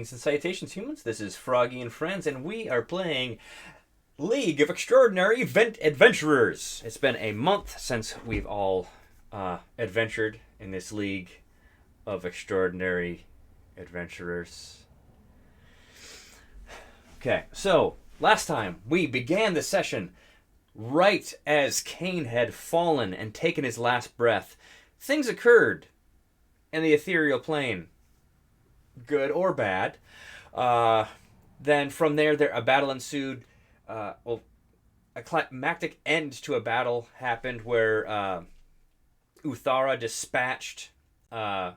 Greetings and salutations, humans. This is Froggy and Friends, and we are playing League of Extraordinary Adventurers. It's been a month since we've all adventured in this League of Extraordinary Adventurers. Okay, so last time we began the session right as Cain had fallen and taken his last breath. Things occurred in the ethereal plane, good or bad. Uh, then from there, a battle ensued. A climactic end to a battle happened where Uthara dispatched uh,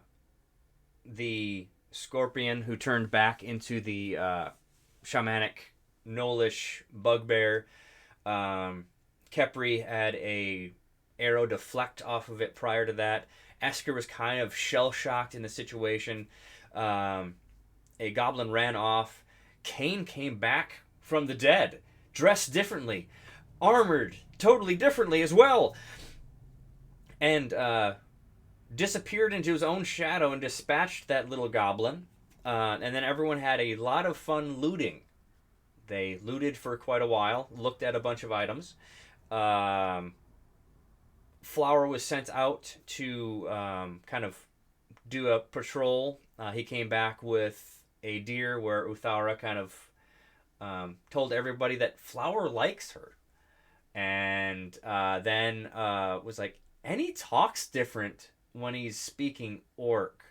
the scorpion who turned back into the shamanic Nolish bugbear. Kepri had a arrow deflect off of it prior to that. Esker was kind of shell shocked in the situation. A goblin ran off. Cain came back from the dead, dressed differently, armored totally differently as well, and disappeared into his own shadow and dispatched that little goblin. And then everyone had a lot of fun looting. They looted for quite a while, looked at a bunch of items. Flower was sent out to kind of do a patrol. He came back with a deer where Uthara kind of told everybody that Flower likes her. And then was like, and he talks different when he's speaking orc.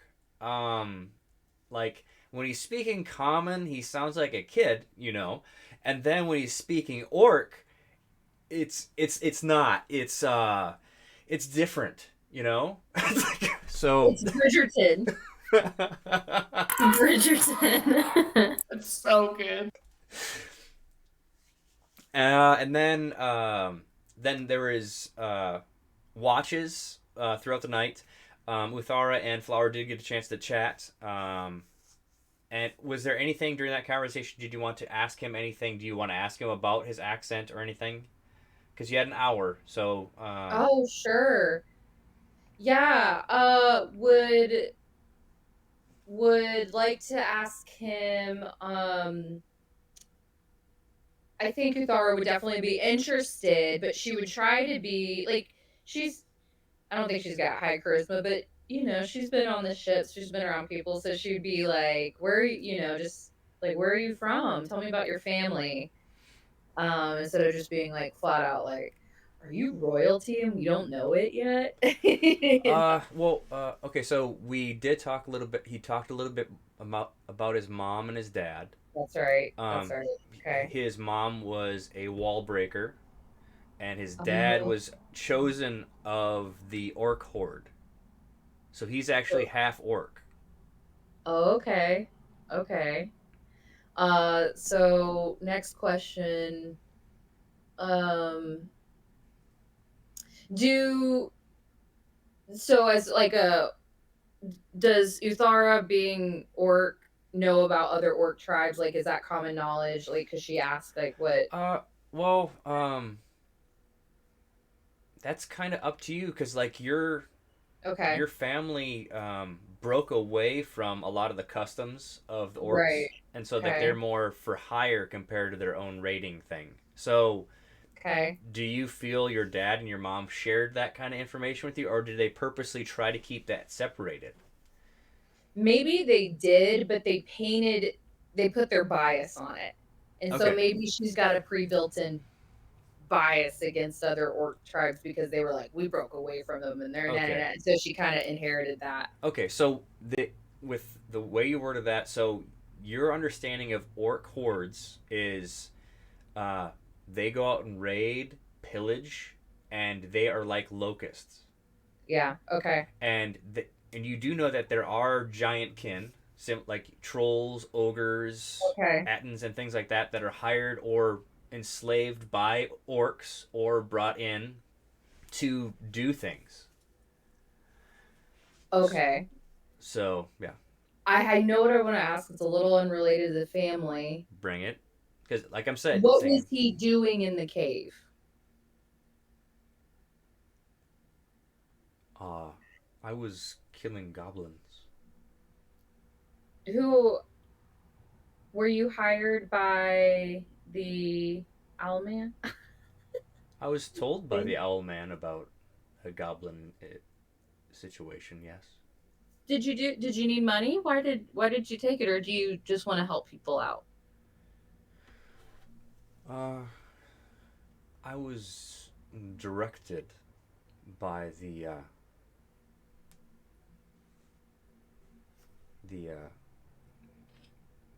Like, when he's speaking common, he sounds like a kid, you know. And then when he's speaking orc, it's not. It's different, you know? So It's Bridgerton. Bridgerton. It's so good. And then there is watches throughout the night. Uthara and Flower did get a chance to chat. And was there anything during that conversation? Did you want to ask him anything? Do you want to ask him about his accent or anything? Because you had an hour, so. Oh, sure. Yeah, would like to ask him, I think Uthara would definitely be interested, but she would try to be like she's I don't think she's got high charisma, but she's been on the ships, she's been around people, so she'd be like, where are just like, where are you from? Tell me about your family. Instead of just being like flat out like, are you royalty and we don't know it yet? Okay, so we did talk a little bit. He talked a little bit about his mom and his dad. That's right. That's Um, right. Okay. his mom was a wall breaker, and his dad Um, was chosen of the orc horde. So he's actually half orc. okay. Okay. So next question. Um, do so as like a does Uthara being orc know about other orc tribes? Like, is that common knowledge? Like, because she asked, like, what? Uh, well, that's kind of up to you because like Okay. your family broke away from a lot of the customs of the orcs, Right. and so like they're Okay. more for hire compared to their own rating thing. So Okay. do you feel your dad and your mom shared that kind of information with you, or did they purposely try to keep that separated? Maybe they did, but they put their bias on it. And so Okay. maybe she's got a pre-built in bias against other orc tribes because they were like, we broke away from them and they're nah, nah, Okay. nah. So she kind of inherited that. Okay. So with the way you worded that, so your understanding of orc hordes is uh, they go out and raid, pillage, and they are like locusts. Yeah. Okay. And you do know that there are giant kin, like trolls, ogres, Okay. attons, and things like that are hired or enslaved by orcs or brought in to do things. Okay. So yeah, I know what I want to ask. It's a little unrelated to the family. bring it, because like I'm said, What was saying, he doing in the cave? uh, I was killing goblins. Who? Were you hired by the Owl Man? I was told by the Owl Man about a goblin situation. Yes. Did you need money? Why did you take it, or do you just want to help people out? Uh, I was directed by the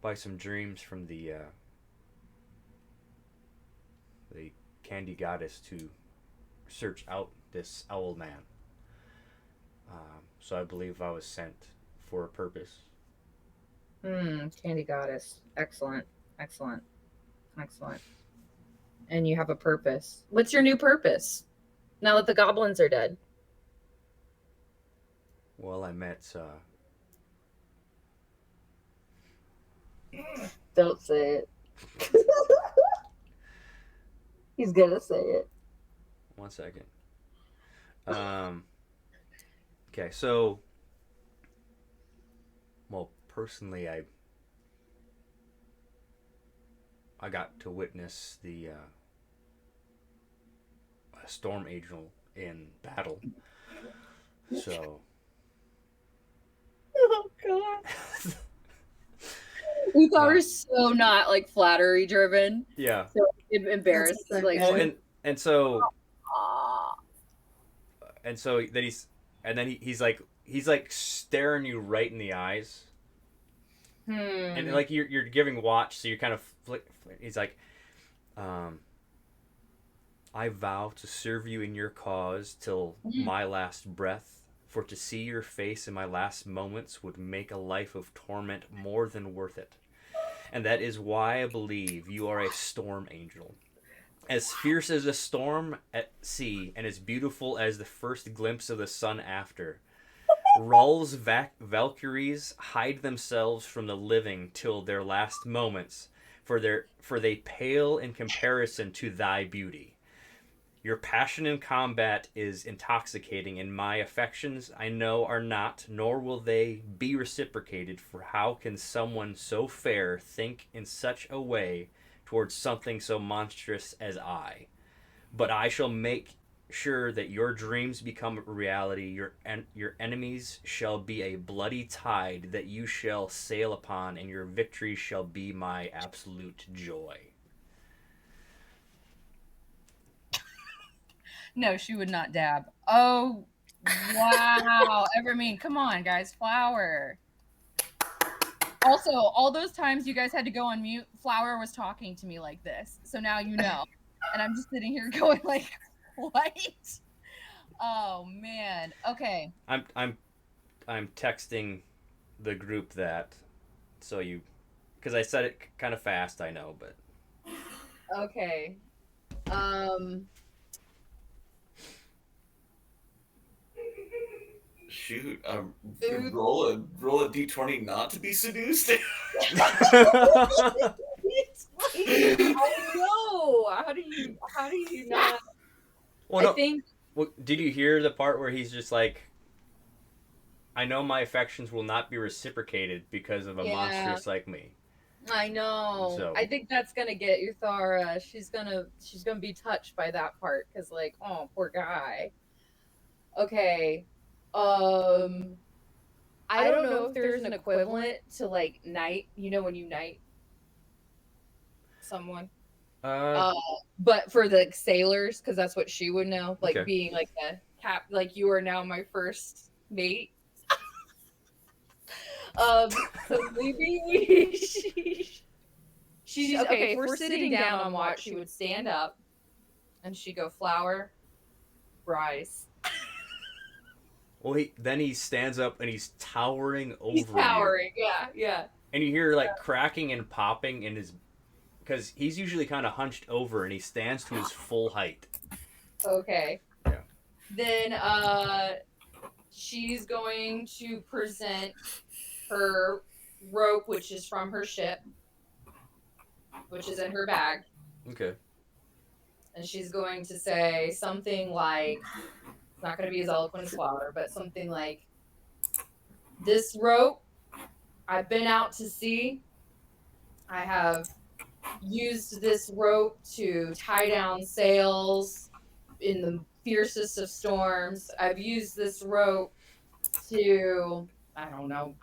by some dreams from the candy goddess to search out this owl man. So I believe I was sent for a purpose. Candy goddess. Excellent. Excellent. Excellent. And you have a purpose. What's your new purpose? Now that the goblins are dead. Well, I met. Don't say it. He's gonna say it. One second. Um. Okay, so well, personally, I got to witness the storm angel in battle. So Oh god. We thought we were so not like flattery driven. yeah. So embarrassed. Like Well, and so ah. and so then he's like staring you right in the eyes, and like you're giving watch, so you're kind of he's like, um, I vow to serve you in your cause till my last breath. For to see your face in my last moments would make a life of torment more than worth it. And that is why I believe you are a storm angel. As fierce as a storm at sea, and as beautiful as the first glimpse of the sun after. Ral's Valkyries hide themselves from the living till their last moments, for they pale in comparison to thy beauty. Your passion in combat is intoxicating, and my affections I know are not, nor will they be reciprocated, for how can someone so fair think in such a way towards something so monstrous as I? But I shall make sure that your dreams become a reality. Your enemies shall be a bloody tide that you shall sail upon, and your victory shall be my absolute joy. No, she would not dab. Oh, wow. Evermean, come on, guys. Flower. Also, all those times you guys had to go on mute, Flower was talking to me like this. So now you know. And I'm just sitting here going like, what? Oh man. Okay. I'm texting the group that, so you, because I said it kind of fast, I know, but Okay. Um Shoot, roll a d20 not to be seduced. I know. How do you not well, I no. think Well, did you hear the part where he's just like, I know my affections will not be reciprocated because of a yeah, monstrous like me. I know. So I think that's gonna get Uthara. She's gonna be touched by that part because like, oh, poor guy. Okay. Um I don't know if there's an equivalent to like knight, when you knight someone. uh Uh but for the sailors, because that's what she would know, like okay. being like a cap, like you are now my first mate. So maybe she's okay. If we're sitting down on watch, she would stand up and she'd go, Flower, rise. Well, then he stands up and he's towering He's over towering. you, Yeah. and you hear like cracking and popping in his, because he's usually kind of hunched over, and he stands to his full height. Okay. Yeah. Then she's going to present her rope, which is from her ship, which is in her bag. Okay. And she's going to say something like, it's not going to be as eloquent as Flower, but something like, this rope, I've been out to sea. I have used this rope to tie down sails in the fiercest of storms. I've used this rope to, I don't know,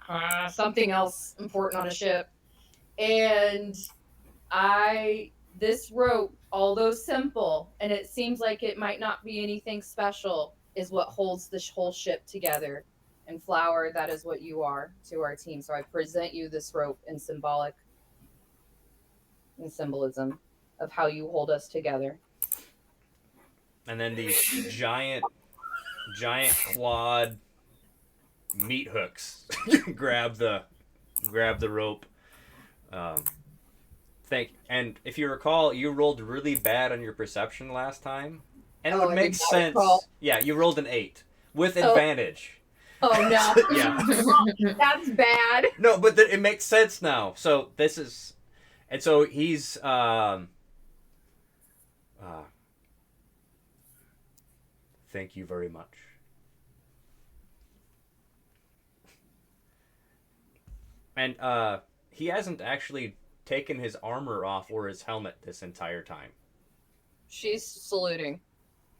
something else important on a ship. And this rope, although simple, and it seems like it might not be anything special, is what holds this whole ship together. And Flower, that is what you are to our team. So I present you this rope in symbolism of how you hold us together. And then these giant clawed meat hooks grab the rope. And if you recall, you rolled really bad on your perception last time, and it would make sense. Recall. Yeah, you rolled an 8 with advantage. Oh no! Yeah, That's bad. no, but it makes sense now. So this is, and so he's thank you very much. And he hasn't actually taken his armor off or his helmet this entire time. She's saluting.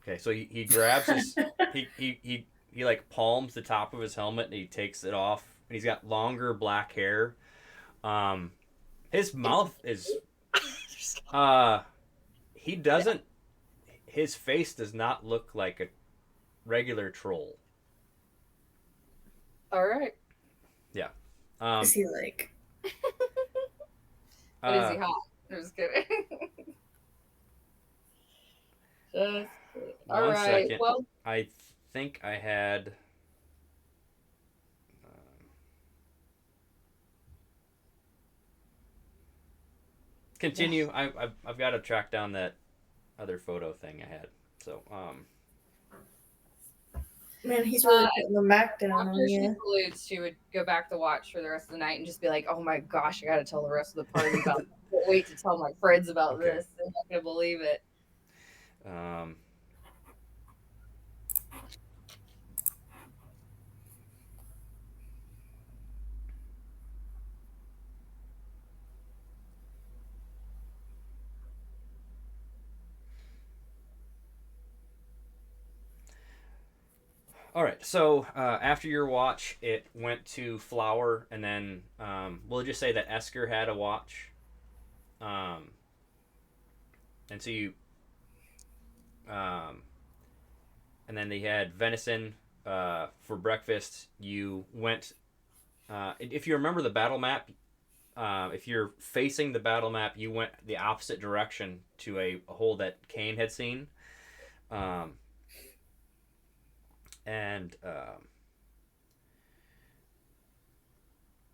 Okay, so he grabs his he like palms the top of his helmet and he takes it off. And he's got longer black hair. His mouth is he doesn't his face does not look like a regular troll. All right. Yeah. Is he like? But is he hot? I'm just kidding. All One right. second. Well, I think I had. Continue. I've got to track down that other photo thing I had. So Man, he's really putting the Mac down after on she you. salutes, she would go back to watch for the rest of the night and just be like, "Oh my gosh, I got to tell the rest of the party about. Can't wait to tell my friends about Okay. this. They're not gonna believe it." All right. So after your watch, it went to Flower, and then we'll just say that Esker had a watch. And so you. And then they had venison for breakfast. You went. If you remember the battle map, if you're facing the battle map, you went the opposite direction to a hole that Kane had seen. And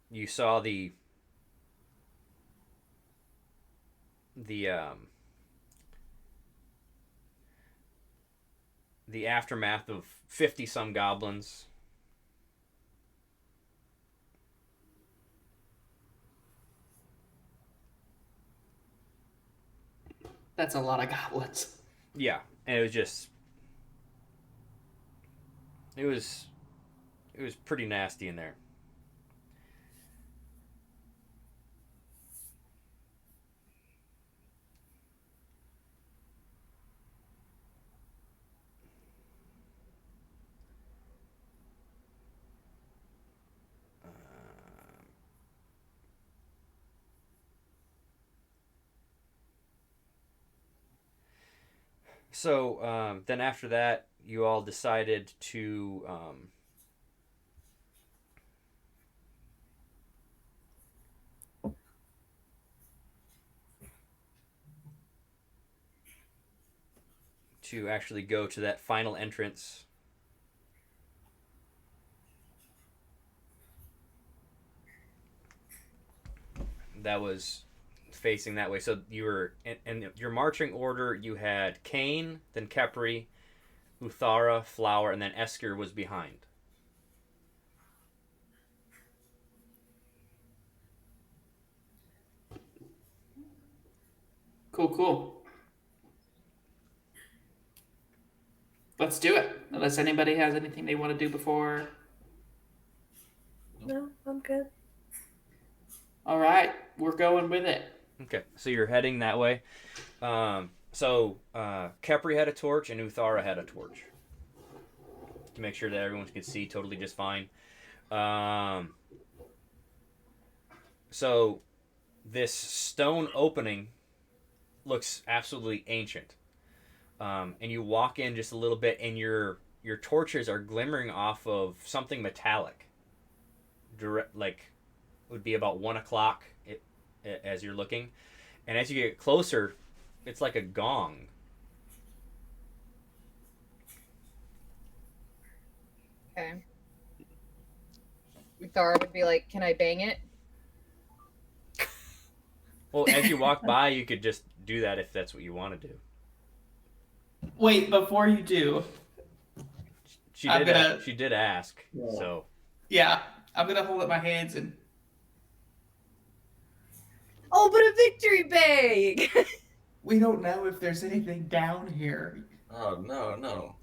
you saw the aftermath of 50 some goblins. That's a lot of goblins. Yeah, and it was just it was pretty nasty in there. So then after that, you all decided to actually go to that final entrance. That was facing that way. So you were in your marching order. You had Kane, then Kepri, Uthara, Flower, and then Esker was behind. Cool. Let's do it. Unless anybody has anything they want to do before. No, I'm good. All right, we're going with it. Okay, so you're heading that way. Kepri had a torch and Uthara had a torch to make sure that everyone could see totally just fine. So this stone opening looks absolutely ancient. And you walk in just a little bit, and your torches are glimmering off of something metallic. Like would be about 1 o'clock as you're looking, and as you get closer, it's like a gong. Okay. Thar would be like, "Can I bang it?" Well, as you walk by, you could just do that if that's what you want to do. Wait, before you do, She I'm did. gonna- She did ask. Yeah. So yeah, I'm gonna hold up my hands and Oh, but a victory bag. we don't know if there's anything down here. Oh no.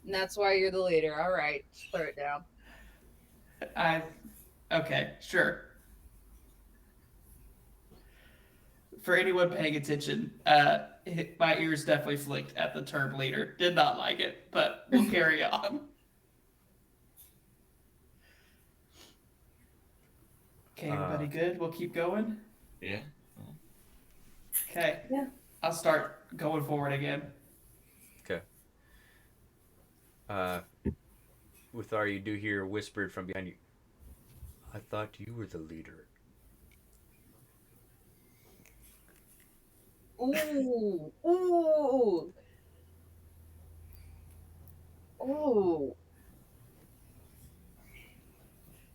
And that's why you're the leader. All right, throw it down. Okay, sure. For anyone paying attention, my ears definitely flicked at the term leader. Did not like it, but we'll carry on. Okay, everybody good? We'll keep going? Yeah. Okay. Yeah. I'll start going forward again. okay. Uthar, you do hear whispered from behind you. I thought you were the leader. Ooh, ooh, ooh.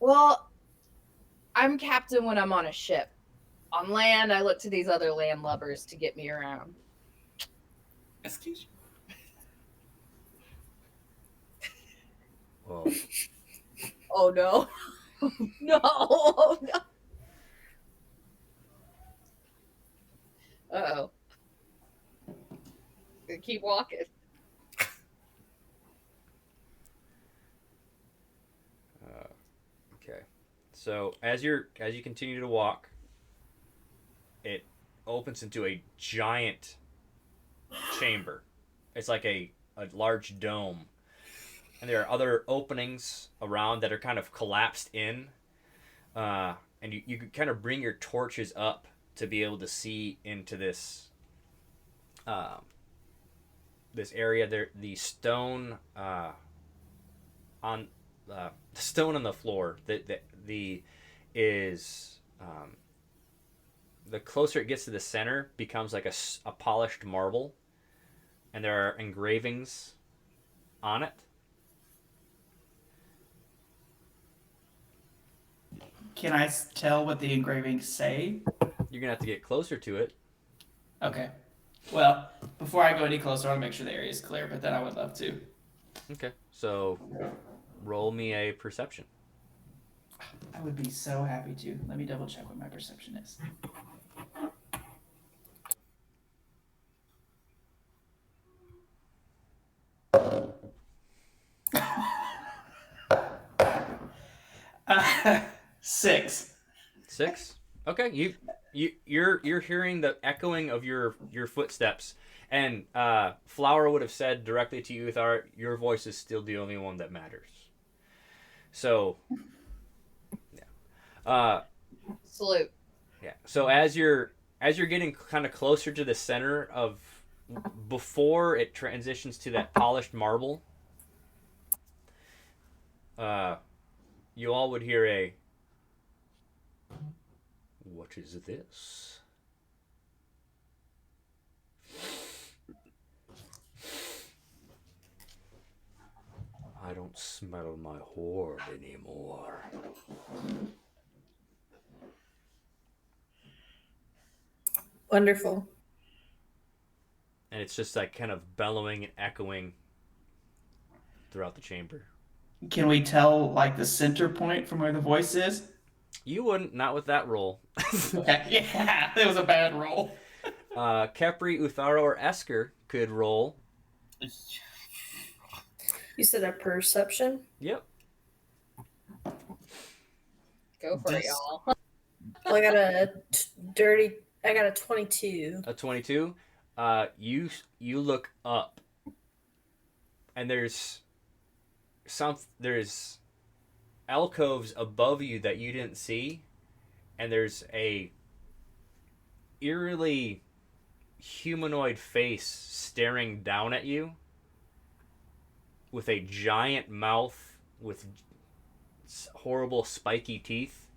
Well, I'm captain when I'm on a ship. On land, I look to these other landlubbers to get me around. Excuse you. Well, Oh no. No, oh no. Uh-oh. Keep walking. okay. So as you continue to walk, it opens into a giant chamber. It's like a large dome, and there are other openings around that are kind of collapsed in. And you can kind of bring your torches up to be able to see into this this area. There, the stone on the stone on the floor the is the closer it gets to the center becomes like a polished marble, and there are engravings on it. Can I tell what the engravings say? You're gonna have to get closer to it. Okay. Well, before I go any closer, I want to make sure the area is clear, but then I would love to. Okay, so roll me a perception. I would be so happy to. Let me double check what my perception is. Six. 6. Okay, you're hearing the echoing of your footsteps, and Flower would have said directly to you, Uthar, your voice is still the only one that matters. So, yeah. Salute. Yeah. So as you're getting kind of closer to the center of, before it transitions to that polished marble, you all would hear a, "What is this?" I don't smell my horde anymore. Wonderful. And it's just like kind of bellowing and echoing throughout the chamber. Can we tell like the center point from where the voice is? You wouldn't, not with that roll. Okay. Yeah, that was a bad roll. Kepri, Uthara, or Esker could roll. You said a perception? Yep. Go for it, This- y'all. Well, I got a 22. A 22. You look up, and there's alcoves above you that you didn't see, and there's a eerily humanoid face staring down at you with a giant mouth with horrible spiky teeth,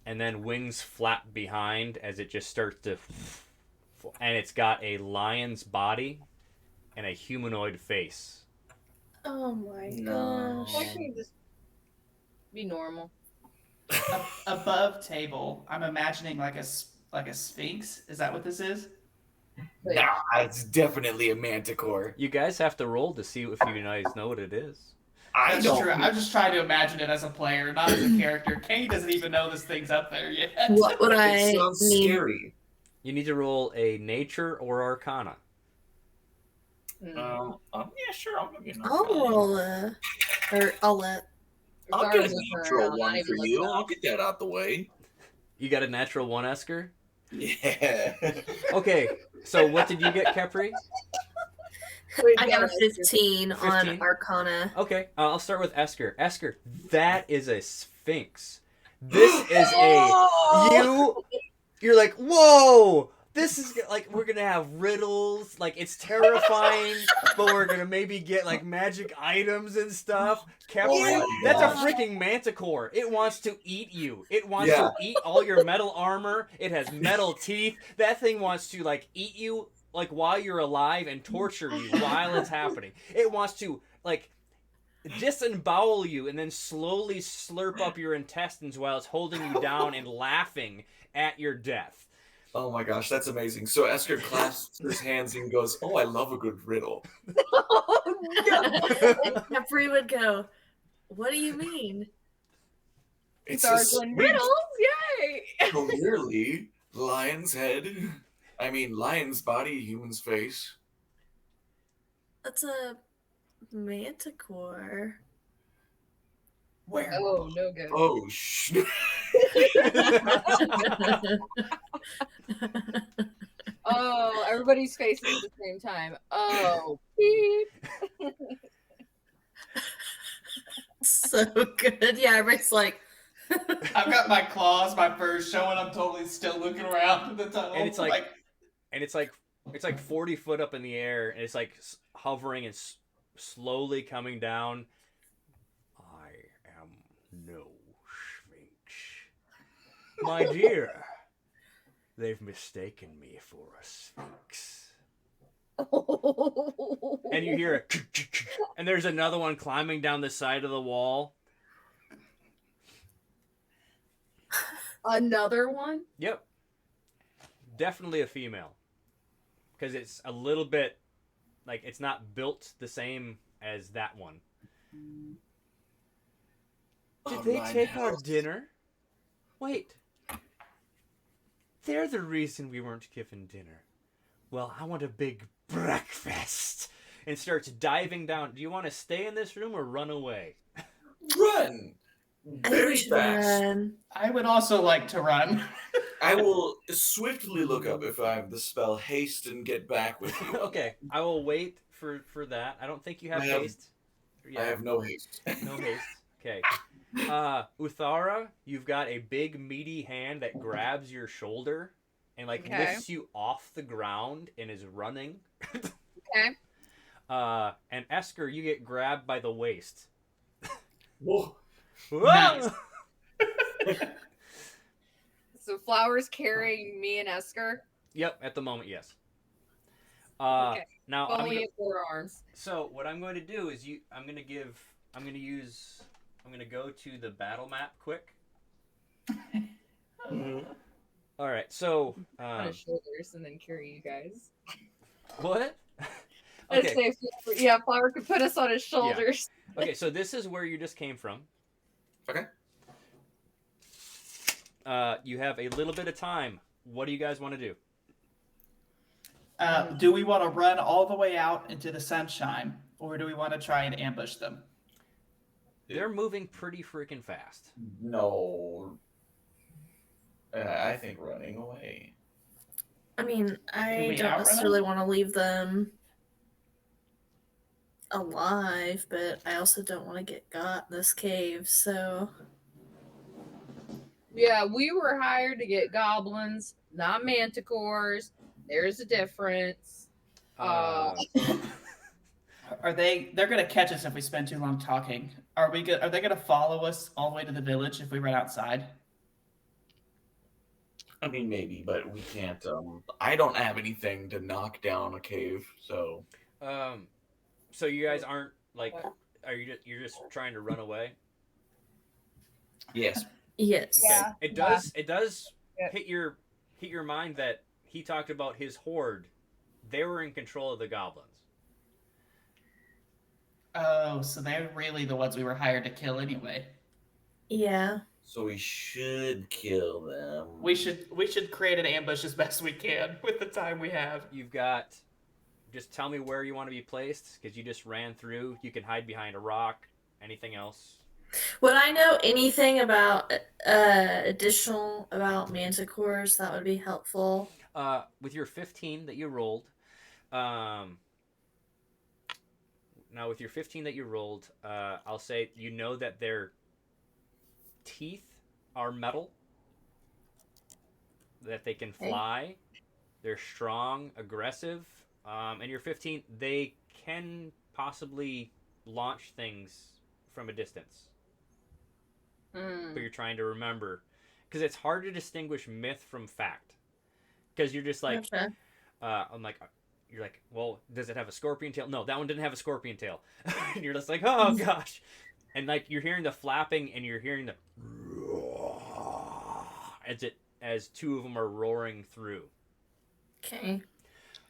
and then wings flap behind as it just starts to, and it's got a lion's body and a humanoid face. Oh my No. gosh. Why can't you just be normal? Above table, I'm imagining like a sphinx. Is that what this is? Like, Nah, it's definitely a manticore. You guys have to roll to see if you guys know what it is. I That's don't. true. I'm just trying to imagine it as a player, not as a character. Kane doesn't even know this thing's up there yet. What would I It sounds need? scary. You need to roll a nature or arcana. Yeah, sure. I'll give you an I'll arcana. roll I'll let. I'll Zara's get a looking natural around, not one even for looking you. up. I'll get that out the way. You got a natural 1, Esker? Yeah. Okay, so what did you get, Kepri? I got a 15 on 15? Arcana. Okay, I'll start with Esker. Esker, that is a sphinx. This is a you're like, whoa! This is like, we're gonna have riddles. Like, it's terrifying, but we're gonna maybe get like magic items and stuff. Kepri, Oh my that's a gosh. freaking manticore. It wants to eat you. It wants Yeah. to eat all your metal armor. It has metal teeth. That thing wants to like eat you like while you're alive and torture you while it's happening. It wants to like disembowel you and then slowly slurp up your intestines while it's holding you down and laughing at your death. Oh my gosh, that's amazing. So Esker clasps his hands and goes, "Oh, I love a good riddle." And Jeffrey would go, "What do you mean?" It's Zara a going, sphinx. riddles, yay! Clearly, lion's head. I mean, lion's body, human's face. That's a manticore. Where? Oh, no good. Oh, sh. Oh, everybody's faces at the same time. Oh, beep. So good. Yeah, everybody's like, I've got my claws, my furs showing. I'm totally still looking around in the tunnel. And it's like, it's like 40 foot up in the air, and it's like hovering and slowly coming down. I am no Sphinx. My dear, they've mistaken me for a Sphinx. And you hear a and there's another one climbing down the side of the wall. Another one? Yep. Definitely a female. Because it's a little bit, like, it's not built the same as that one. Did they take our dinner? Wait. They're the reason we weren't given dinner. Well, I want a big breakfast. And starts diving down. Do you want to stay in this room or run away? Run! I think we Very should fast. run. I would also like to run. I will swiftly look up if I have the spell haste and get back with you. Okay, I will wait for that. I don't think you have I have- haste. I have no haste. No haste. Okay. Uthara, you've got a big meaty hand that grabs your shoulder and like Okay. lifts you off the ground and is running. Okay. And Esker, you get grabbed by the waist. Whoa. Nice. So Flower's carrying me and Esker. Yep, at the moment, yes. Okay. Now Only in forearms. so what I'm going to do is I'm going to go to the battle map quick. All right, so On his shoulders and then carry you guys. what? I'd Okay. say, yeah, Flower could put us on his shoulders. Okay, so this is where you just came from. Okay. You have a little bit of time. What do you guys want to do? Do we want to run all the way out into the sunshine, or do we want to try and ambush them? They're moving pretty freaking fast. No. I think running away. I mean, Can I we don't outrun necessarily them? want to leave them alive, but I also don't want to get got in this cave, so. Yeah, we were hired to get goblins, not manticores. There's a difference. Uh, Are they? They're gonna catch us if we spend too long talking. Are we? Are they gonna follow us all the way to the village if we run outside? I mean, maybe, but we can't. I don't have anything to knock down a cave, so. so you guys aren't like, are you you're just trying to run away? Yes. Yes. Okay. Yeah, It yeah. does Yeah. hit your mind that he talked about his horde. They were in control of the goblins. Oh, so they're really the ones we were hired to kill anyway. Yeah. So we should kill them. We should create an ambush as best we can with the time we have. You've got. Just tell me where you want to be placed, because you just ran through. You can hide behind a rock. Anything else? Would I know anything about additional about manticores? That would be helpful. With your 15 that you rolled, now with your 15 that you rolled, I'll say you know that their teeth are metal, that they can fly, they're strong, aggressive, and your 15, they can possibly launch things from a distance. But you're trying to remember, because it's hard to distinguish myth from fact, because you're just like, Gotcha. I'm like, you're like, well, does it have a scorpion tail? No, that one didn't have a scorpion tail. And you're just like, oh gosh, and like you're hearing the flapping and you're hearing the as two of them are roaring through. Okay.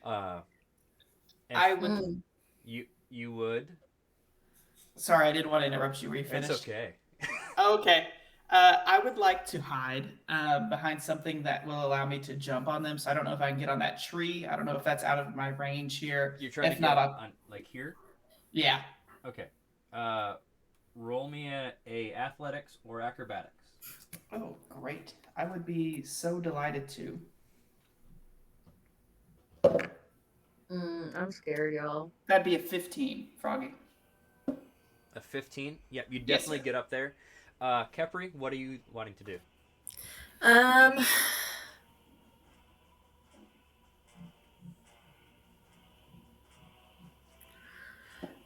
And I would. you would. Sorry, I didn't want to interrupt you. Were you finished? It's okay. Okay. I would like to hide behind something that will allow me to jump on them. So I don't know if I can get on that tree. I don't know if that's out of my range here. You're trying if to not, get on like here. Yeah. Okay. Roll me a athletics or acrobatics. Oh, great! I would be so delighted to. I'm scared, y'all. That'd be a 15, Froggy. A 15. Yep, you Yes, definitely sir. get up there. Kepri, what are you wanting to do?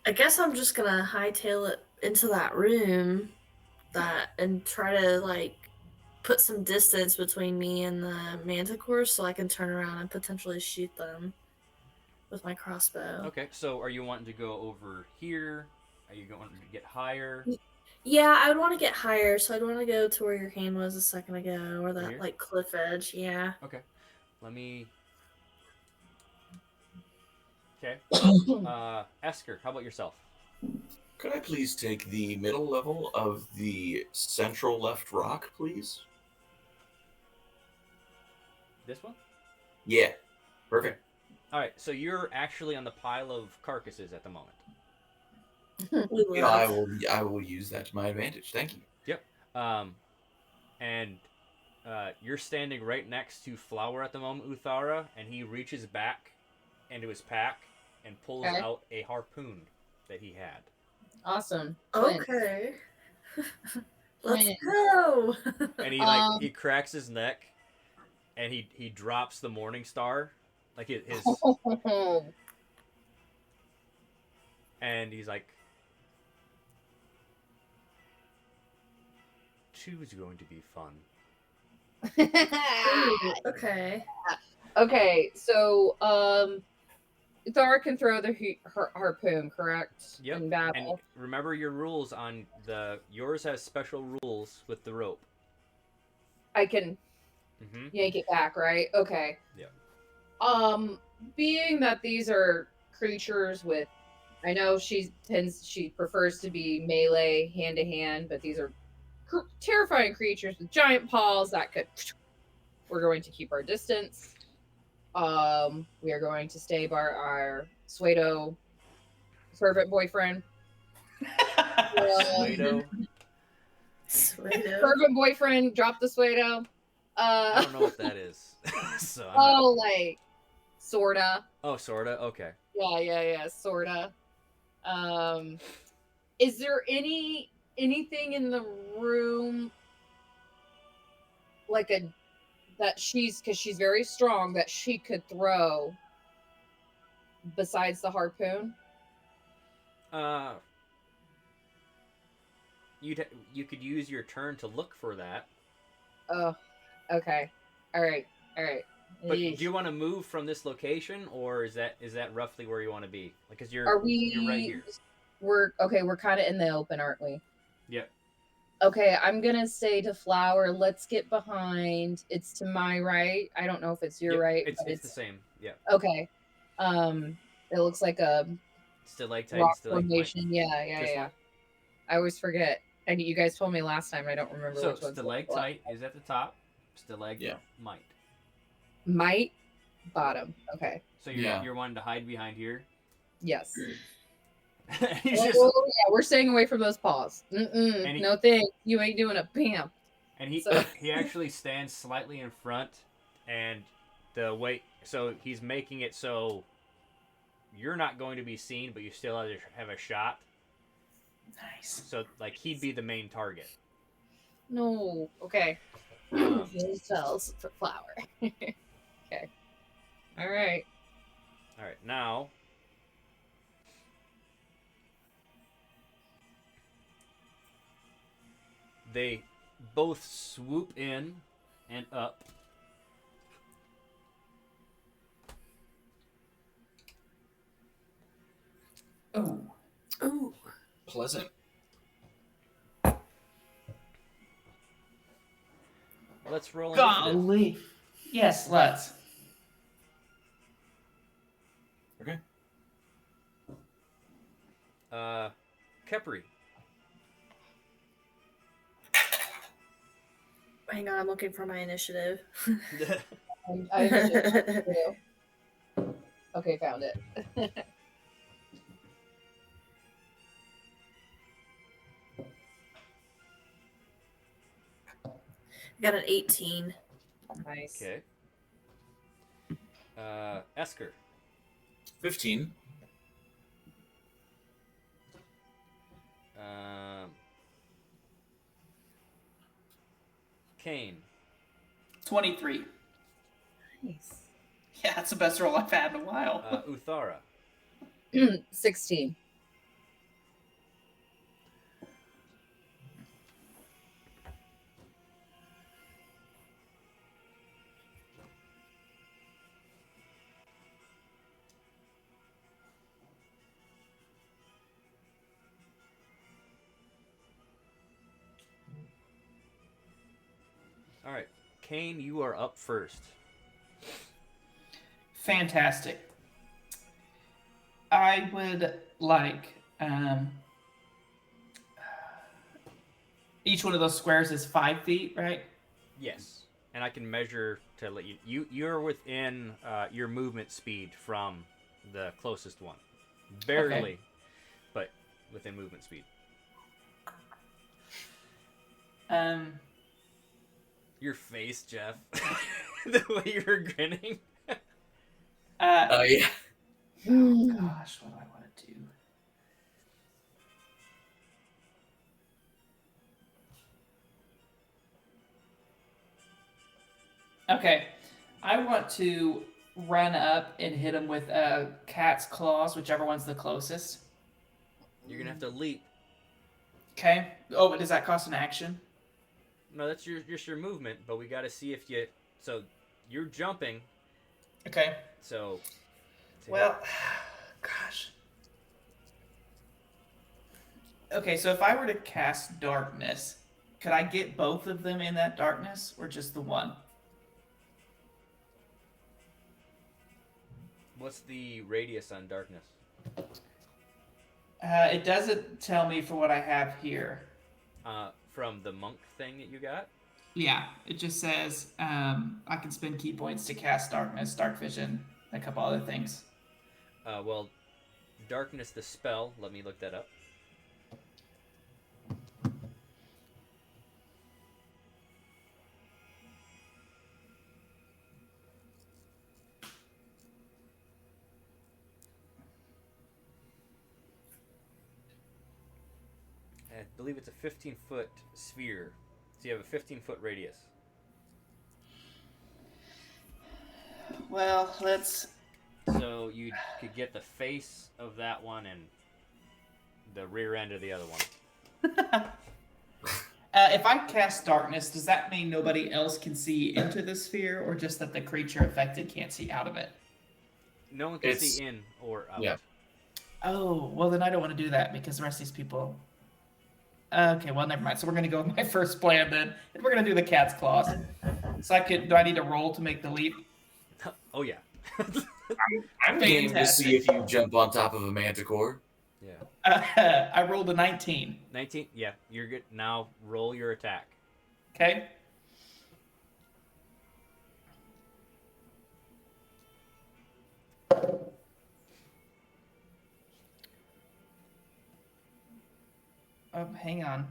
I guess I'm just gonna hightail it into that room and try to like put some distance between me and the manticores so I can turn around and potentially shoot them with my crossbow. Okay, so are you wanting to go over here? Are you going to get higher? Yeah, I would want to get higher, so I'd want to go to where your hand was a second ago, or that here? like cliff edge. Yeah. Okay. Let me. Okay. Esker, how about yourself? Could I please take the middle level of the central left rock, please? This one? Yeah. Perfect. All right. So you're actually on the pile of carcasses at the moment. You know, I will use that to my advantage. Thank you. Yep. And you're standing right next to Flower at the moment, Uthara, and he reaches back into his pack and pulls Okay. out a harpoon that he had. Awesome. Okay. Let's Twins. go. And he he cracks his neck, and he drops the Morning Star, like his and he's like, "Two's going to be fun." Ooh, okay. Okay, so Thor can throw the harpoon, correct? Yep. In battle. And remember your rules on yours has special rules with the rope. I can Mm-hmm. yank it back, right? Okay. Yeah. Being that these are creatures with, I know she prefers to be melee, hand to hand, but these are terrifying creatures with giant paws that could. We're going to keep our distance. We are going to stay by our pseudo servant boyfriend. Suedo. Sweeto. Fervent boyfriend, drop the Suedo. I don't know what that is. So I'm Oh, like sorta. oh, sorta. Okay. Yeah, sorta. Is there anything in the room like a that because she's very strong that she could throw besides the harpoon? Uh, you could use your turn to look for that. Oh, okay. All right. But do Yeesh. you want to move from this location, or is that roughly where you want to be? Like, cause Are you're right we? here. We're okay. We're kind of in the open, aren't we? Yep. Okay, I'm gonna say to Flower, let's get behind. It's to my right. I don't know if it's your Yep, right, It's but it's the same. Yeah. okay. It looks like a Stalactite, rock stalagmite. formation. Yeah. This one. I always forget. And you guys told me last time. I don't remember So which one's stalactite is at the top. Stalagmite. Yeah. Might bottom. Okay. So Yeah. you're wanting to hide behind here. Yes. He's Oh, just yeah, we're staying away from those paws. he- No thanks. You ain't doing a bam. and he So- he actually stands slightly in front, and the way so he's making it so you're not going to be seen, but you still have a shot. Nice. So like he'd be the main target. No. Okay. Those cells for Flower. Okay. All right. All right, now they both swoop in and up. Oh. Ooh. Pleasant. Let's roll initiative. Golly. Yes, let's. Okay. Kepri. Hang on, I'm looking for my initiative. I just okay, found it. I got an 18. Nice. Okay. Esker. 15. Kane. 23. Nice. Yeah, that's the best roll I've had in a while. Uthara. 16. All right, Kane, you are up first. Fantastic. I would like each one of those squares is 5 feet, right? Yes, and I can measure to let you're within your movement speed from the closest one, barely, Okay. but within movement speed. Your face, Jeff. The way you were grinning. Oh, yeah. Gosh, what do I want to do? Okay, I want to run up and hit him with a cat's claws, whichever one's the closest. You're gonna have to leap. Okay. Oh, but does that cost an action? No, that's just your movement, but we got to see if you. So you're jumping. Okay. So. Well, gosh. Okay, so if I were to cast darkness, could I get both of them in that darkness, or just the one? What's the radius on darkness? It doesn't tell me for what I have here. From the monk thing that you got? Yeah, it just says I can spend key points to cast darkness, dark vision, and a couple other things. Well, darkness the spell. Let me look that up. I believe it's a 15-foot sphere. So you have a 15-foot radius. Well, let's. So you could get the face of that one and the rear end of the other one. If I cast darkness, does that mean nobody else can see into the sphere, or just that the creature affected can't see out of it? No one can see in or out. Yeah. Oh, well then I don't want to do that because the rest of these people. Okay, well never mind. So we're gonna go with my first plan then, and we're gonna do the cat's claws. So I could. Do I need to roll to make the leap? Oh yeah. I'm game to see if you jump on top of a manticore. Yeah. I rolled a 19. 19. Yeah, you're good. Now roll your attack. Okay. Oh, hang on.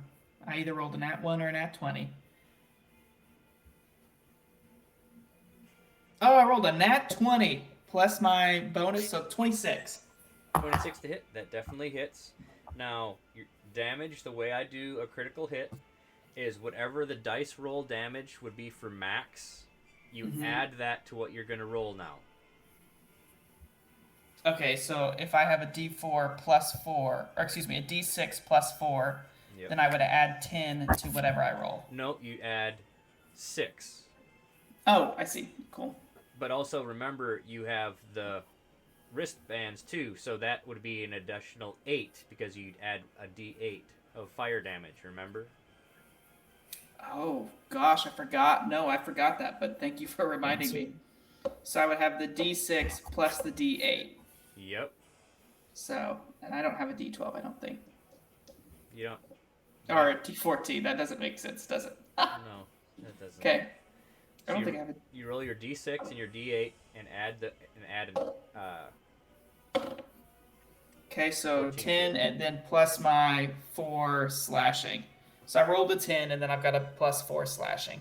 I either rolled a nat 1 or a nat 20. Oh, I rolled a nat 20 plus my bonus, so 26. 26 to hit. That definitely hits. Now, your damage, the way I do a critical hit, is whatever the dice roll damage would be for max, you add that to what you're going to roll now. Okay, so if I have a d4 plus 4, or excuse me, a d6 plus 4, then I would add 10 to whatever I roll. No, you add 6. Oh, I see. Cool. But also remember, you have the wristbands too, so that would be an additional 8 because you'd add a d8 of fire damage, remember? Oh, gosh, I forgot. No, I forgot that, but thank you for reminding me. So I would have the d6 plus the d8. Yep. So, and I don't have a d12, I don't think. You don't. Or a d14. That doesn't make sense, does it? No, that doesn't. Okay. I So don't think I have it. You roll your d6 and your d8 and add Okay, so 14. 10 and then plus my 4 slashing. So I rolled a 10 and then I've got a plus 4 slashing.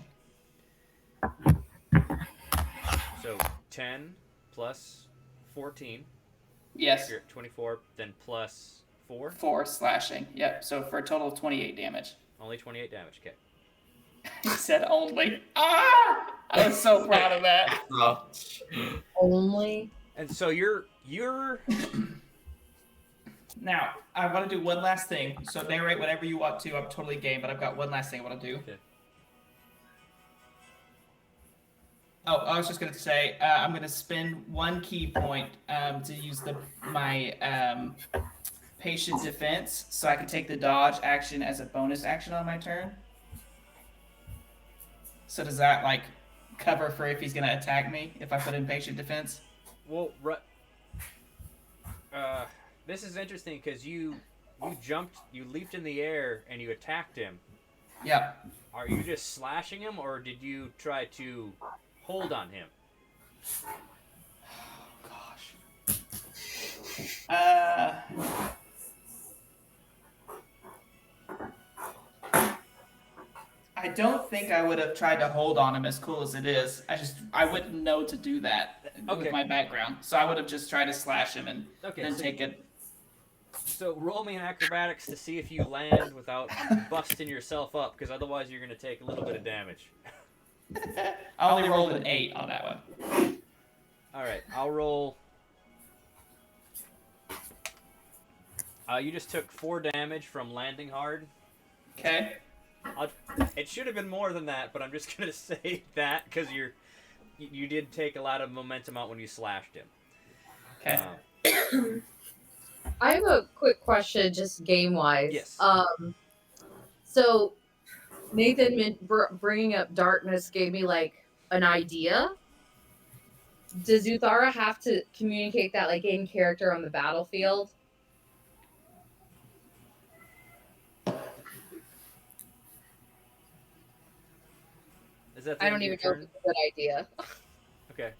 So 10 plus 14. Yes. You're at 24, then plus 4. 4 slashing. Yep. So for a total of 28 damage. Only 28 damage. Okay. He said only. Ah! I was so proud of that. Only. And so you're Now, I want to do one last thing. So narrate whatever you want to. I'm totally game, but I've got one last thing I want to do. Okay. Oh, I was just going to say, I'm going to spend 1 key point to use my patient defense, so I can take the dodge action as a bonus action on my turn. So does that, like, cover for if he's going to attack me, if I put in patient defense? well. This is interesting because you leaped in the air and you attacked him. Yep. Are you just slashing him, or did you try to hold on him? Gosh. I don't think I would have tried to hold on him, as cool as it is. I wouldn't know to do that with my background. So I would have just tried to slash him and then take it. So roll me an acrobatics to see if you land without busting yourself up, because otherwise you're going to take a little bit of damage. I only rolled an 8 on that one. Alright, I'll roll. You just took 4 damage from landing hard. Okay. It should have been more than that, but I'm just going to say that because you did take a lot of momentum out when you slashed him. Okay. I have a quick question, just game wise. Yes. So Nathan bringing up darkness gave me like an idea. Does Uthara have to communicate that like in character on the battlefield? Is that I don't even know if it's a good idea. Okay.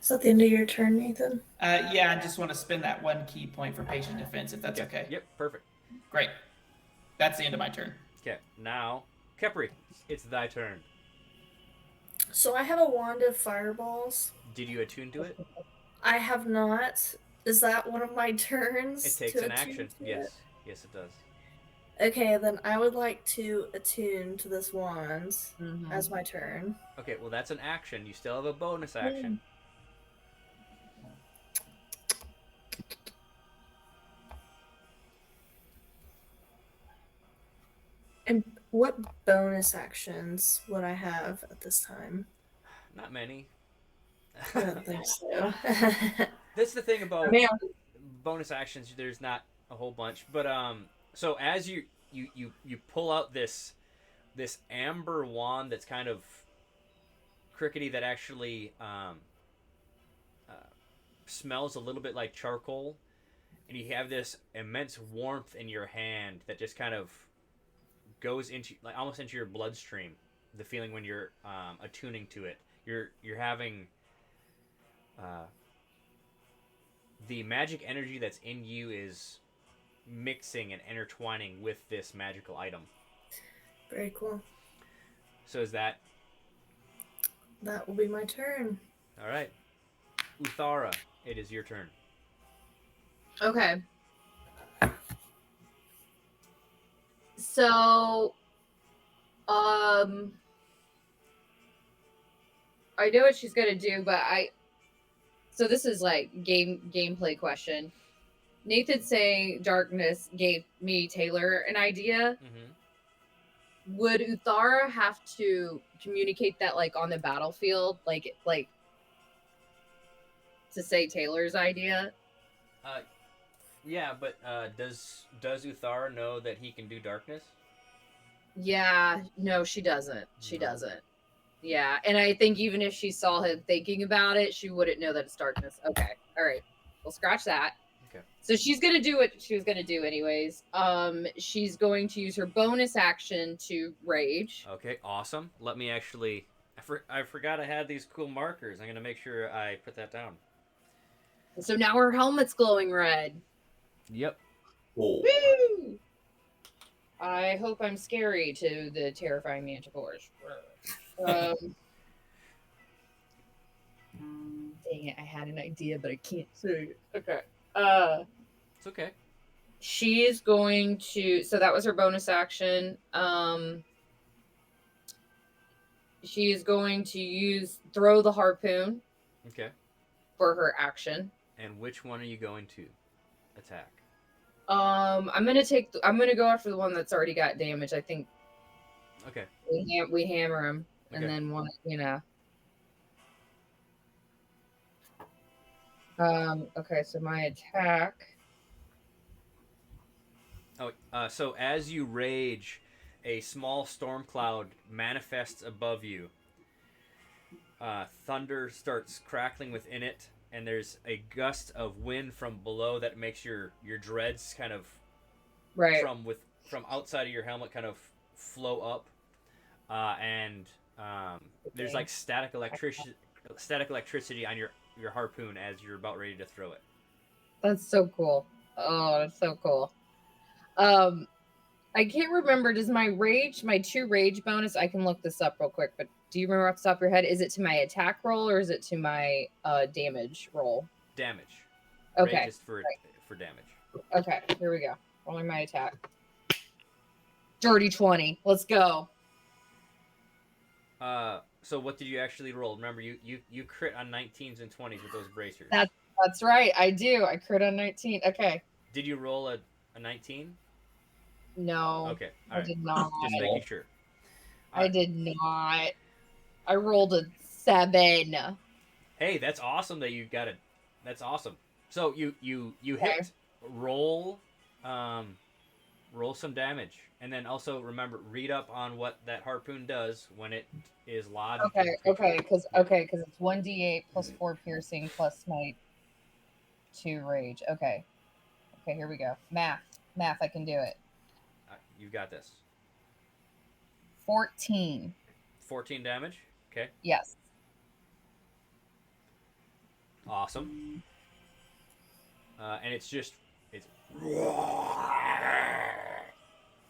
Is that the end of your turn, Nathan? Yeah, I just want to spend that 1 key point for patient defense, if that's okay. Yep, perfect. Great. That's the end of my turn. Okay, now, Kepri, it's thy turn. So I have a wand of fireballs. Did you attune to it? I have not. Is that one of my turns? It takes to an attune action. to Yes. it? Yes, it does. Okay, then I would like to attune to this wand Mhm. as my turn. Okay, well that's an action. You still have a bonus action. And what bonus actions would I have at this time? Not many. I don't think so. That's the thing I about mean, bonus actions. There's not a whole bunch, but so as you pull out this amber wand that's kind of crickety that actually uh, smells a little bit like charcoal, and you have this immense warmth in your hand that just kind of goes into like almost into your bloodstream. The feeling when you're attuning to it, you're having uh, the magic energy that's in you is mixing and intertwining with this magical item. very cool. So is that That will be my turn. all right? Uthara, it is your turn. Okay. So, I know what she's gonna do, but so this is like gameplay question. Nathan saying darkness gave me Taylor an idea. Mm-hmm. Would Uthara have to communicate that like on the battlefield, like to say Taylor's idea? Uh, yeah, but does Uthara know that he can do darkness? Yeah, no, she doesn't. She No. doesn't. Yeah, and I think even if she saw him thinking about it, she wouldn't know that it's darkness. Okay, all right, we'll scratch that. Okay. So she's gonna do what she was gonna do anyways. She's going to use her bonus action to rage. Okay, awesome. Let me actually. I forgot I had these cool markers. I'm gonna make sure I put that down. So now her helmet's glowing red. Yep. Oh. Woo! I hope I'm scary to the terrifying manticores. Dang it, I had an idea, but I can't say it. Okay. It's okay. She is going to. So that was her bonus action. She is going to throw the harpoon Okay. for her action. And which one are you going to attack? I'm gonna go after the one that's already got damage. I think Okay. we hammer him, Okay. and then one, Okay, so my attack. Oh, so as you rage, a small storm cloud manifests above you. Thunder starts crackling within it, and there's a gust of wind from below that makes your dreads kind of Right. from outside of your helmet kind of flow up, and there's like static electricity on your harpoon as you're about ready to throw it. That's so cool. Oh, that's so cool. I can't remember. Does my 2 rage bonus? I can look this up real quick. But do you remember off the top of your head? Is it to my attack roll or is it to my damage roll? Damage. Okay. Rage is for damage. Okay. Here we go. Rolling my attack. Dirty 20. Let's go. So what did you actually roll? Remember, you crit on 19s and 20s with those bracers. That's right. I do. I crit on 19. Okay. Did you roll a 19? No. Okay. All I right. did not. Just making sure. I did not. I rolled a 7. Hey, that's awesome that you got it. That's awesome. So you hit. Roll some damage, and then also remember read up on what that harpoon does when it is lodged. Okay, because it's 1d8 plus 4 piercing plus my 2 rage. Okay, here we go. Math, I can do it. You got this. 14. 14 damage. Okay. Yes. Awesome. And it's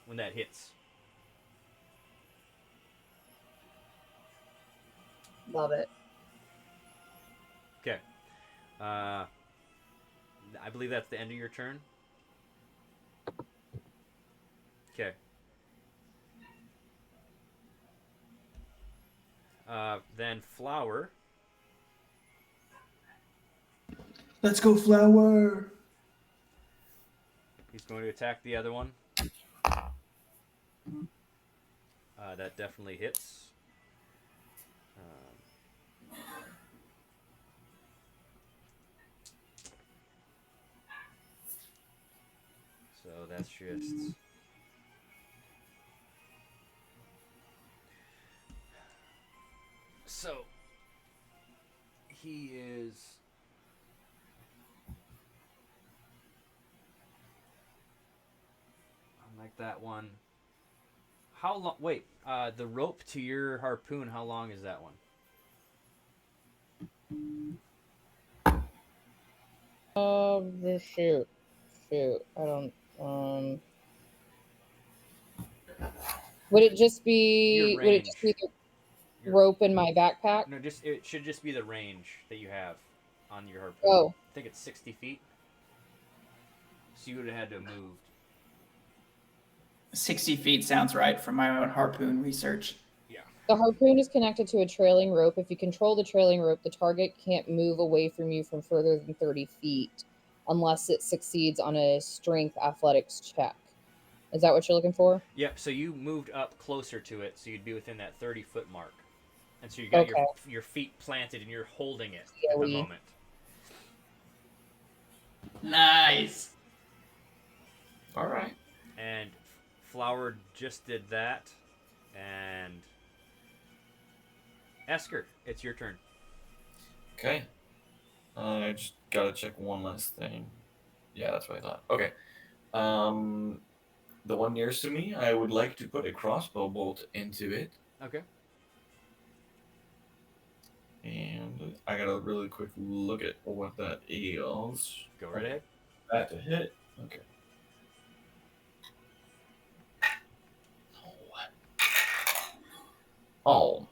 when that hits. Love it. Okay. I believe that's the end of your turn. Okay. Then Flower. Let's go, Flower. He's going to attack the other one. That definitely hits. So that's just. So he is. Like that one. How long? Wait, the rope to your harpoon. How long is that one? The shoot. I don't. Would it just be? Your Would it just be range. the rope in my backpack? No, just it should just be the range that you have on your harpoon. Oh, I think it's 60 feet. So you would have had to have moved. 60 feet sounds right from my own harpoon research. Yeah. the harpoon is connected to a trailing rope. If you control the trailing rope, the target can't move away from you from further than 30 feet, unless it succeeds on a strength athletics check. Is that what you're looking for? Yep. So you moved up closer to it, so you'd be within that 30-foot mark, and so you got Okay. your feet planted, and you're holding it Yeah, at the moment. Nice. All right. And Flower just did that, and Esker, it's your turn. Okay. I just gotta check one last thing. Yeah, that's what I thought. Okay. The one nearest to me, I would like to put a crossbow bolt into it. Okay. And I gotta really quick look at what that is. Go right ahead. That to hit. Okay. Oh.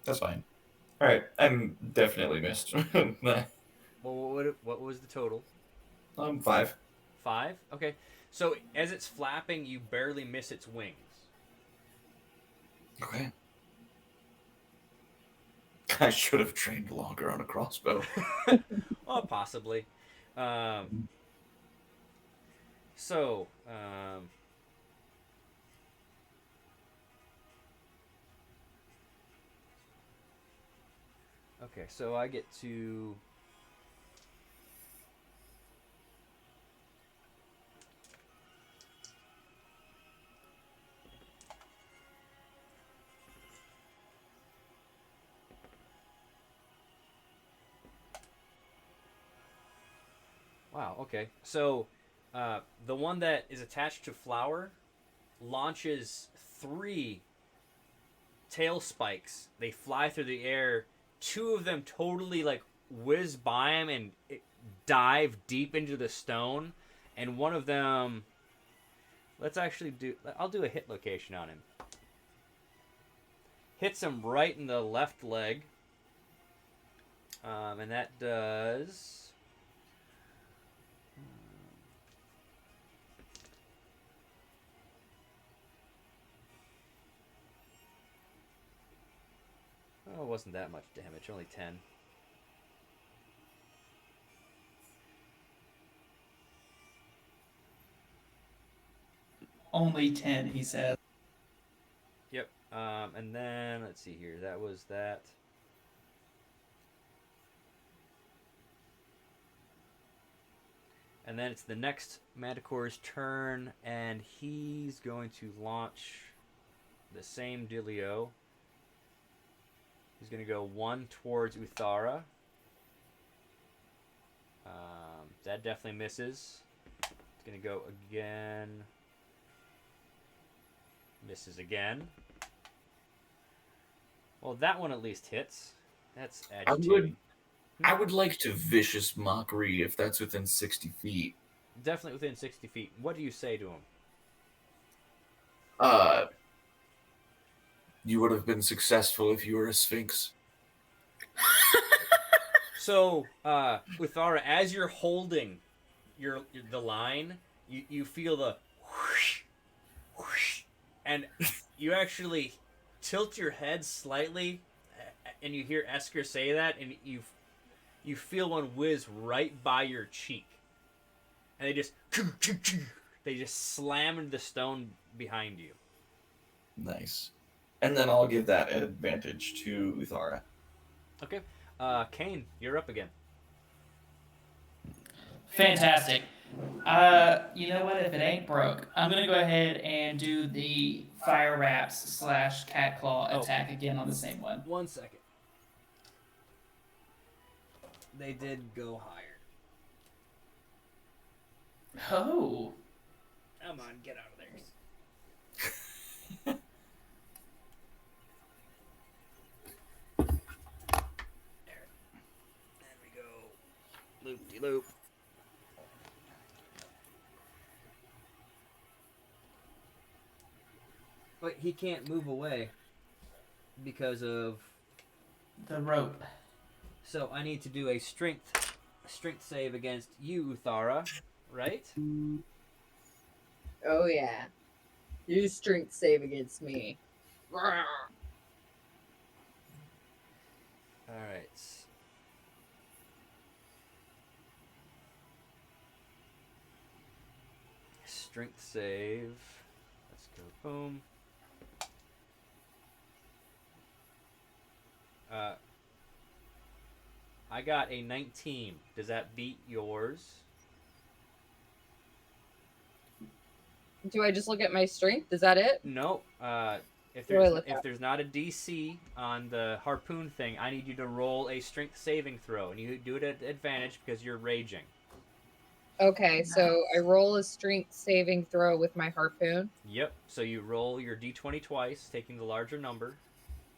That's fine. Alright, I'm definitely missed. Well, what was the total? 5. 5? Okay. So as it's flapping, you barely miss its wings. Okay. I should have trained longer on a crossbow. Well, possibly. So, okay, so I get to. Wow, okay. So, the one that is attached to Flower launches 3 tail spikes. They fly through the air. 2 of them totally like whiz by him and dive deep into the stone. And one of them, I'll do a hit location on him. Hits him right in the left leg. And that does. Oh, it wasn't that much damage, only 10. Only 10, he says. Yep. And then, let's see here. That was that. And then it's the next Manticore's turn, and he's going to launch the same dealio. He's going to go 1 towards Uthara. That definitely misses. It's going to go again. Misses again. Well, that one at least hits. That's agitating. I would like to vicious mockery if that's within 60 feet. Definitely within 60 feet. What do you say to him? You would have been successful if you were a Sphinx. So, Uthara, as you're holding the line, you feel the whoosh, whoosh, and you actually tilt your head slightly, and you hear Esker say that, and you feel one whiz right by your cheek, and they just slam into the stone behind you. Nice. And then I'll give that advantage to Uthara. Okay, Kane, you're up again. Fantastic. You know what? If it ain't broke, I'm gonna go ahead and do the fire wraps / cat claw attack again on the same one. 1 second. They did go higher. Oh. Come on, get out of there. There we go. Loop-de-loop. But he can't move away because of... The rope. So I need to do a strength save against you, Uthara, right? Oh yeah. You strength save against me. Alright. Strength save. Let's go. Boom. I got a 19. Does that beat yours? Do I just look at my strength? Is that it? No. If What do I there's look if at? there's not a DC on the harpoon thing, I need you to roll a strength saving throw, and you do it at advantage because you're raging. Okay, so I roll a strength saving throw with my harpoon. Yep. So you roll your d20 twice, taking the larger number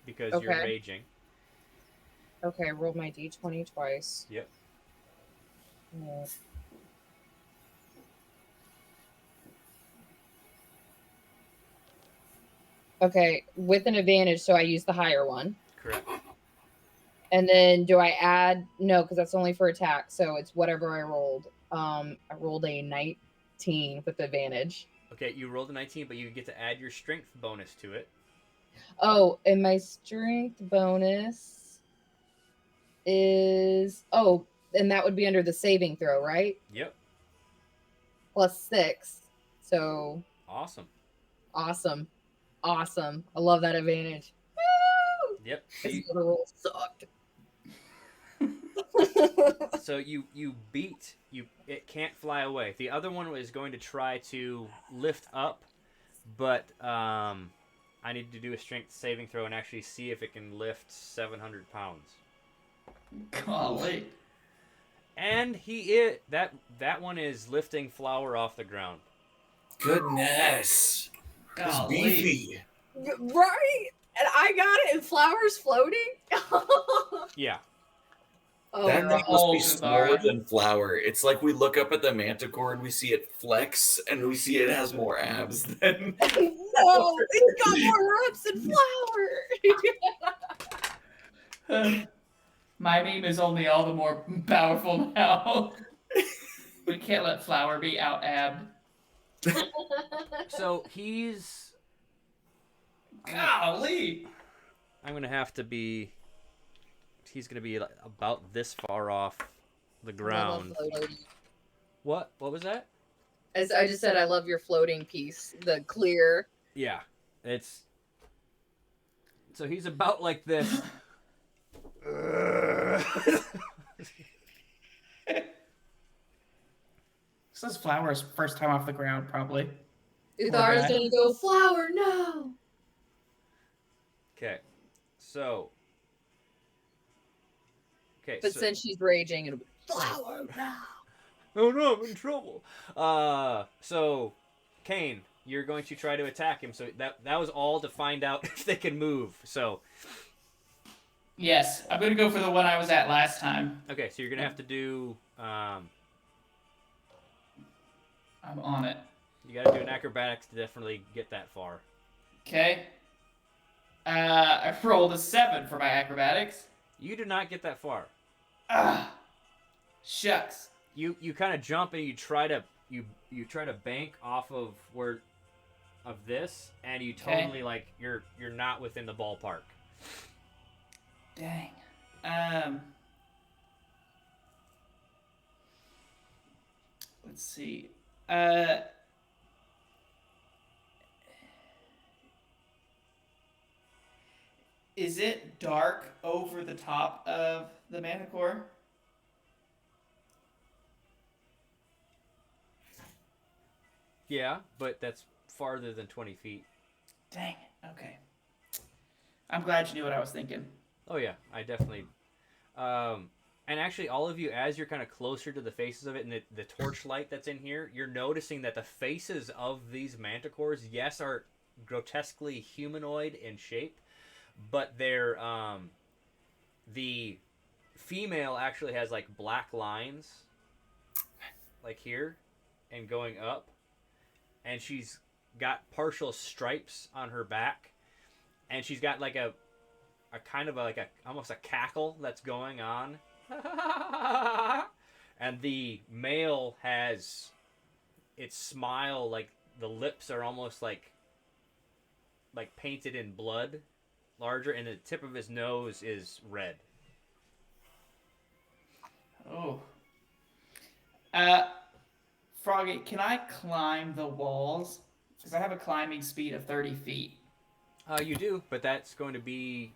because you're Okay. raging. Okay, I rolled my d20 twice. Yep. Yeah. Okay, with an advantage, so I use the higher one. Correct. And then do I add? No, because that's only for attack, so it's whatever I rolled. I rolled a 19 with advantage. Okay, you rolled a 19, but you get to add your strength bonus to it. Oh, and my strength bonus is and that would be under the saving throw, right? Yep. +6. So Awesome. awesome. Awesome. I love that advantage. Woo! Yep. This other roll sucked. So you beat it can't fly away. The other one was going to try to lift up, but I need to do a strength saving throw and actually see if it can lift 700 pounds. Golly. And that one is lifting Flower off the ground. Goodness. It's Golly. beefy. Right? And I got it and Flowers floating? Yeah. Oh, That You're thing must old, be smaller Uthara. than Flower. It's like we look up at the manticore and we see it flex, and we see it has more abs than. no, it's got more reps than Flower. My meme is only all the more powerful now. We can't let Flower be out-abbed. So he's Golly. I'm gonna have to be. He's gonna be about this far off the ground. What? What was that? As I just said, I love your floating piece, the clear. Yeah, it's. So he's about like this. This is Flower's first time off the ground, probably. Uthara's guy. gonna go, Flower, no! Okay, so. Okay, But so, since she's raging, it'll be, Flower, no! oh no, I'm in trouble. So, Kane, you're going to try to attack him. So that was all to find out if they can move. So, Yes, I'm gonna go for the one I was at last time. okay, so you're gonna have to do. I'm on it. You got to do an acrobatics to definitely get that far. Okay. I rolled a 7 for my acrobatics. You do not get that far. Ah, shucks. You kind of jump and you try to bank off of where of this, and you Okay. totally like you're not within the ballpark. Dang. Let's see. Is it dark over the top of the manticore? Yeah, but that's farther than 20 feet. Dang. Okay. I'm glad you knew what I was thinking. Oh yeah, I definitely. And actually, all of you, as you're kind of closer to the faces of it, and the torchlight that's in here, you're noticing that the faces of these manticores, yes, are grotesquely humanoid in shape, but they're the female actually has like black lines, like here, and going up, and she's got partial stripes on her back, and she's got like a kind of almost a cackle that's going on. And the male has its smile, like the lips are almost like painted in blood, larger, and the tip of his nose is red. Oh. Froggy, can I climb the walls? Because I have a climbing speed of 30 feet. You do, but that's going to be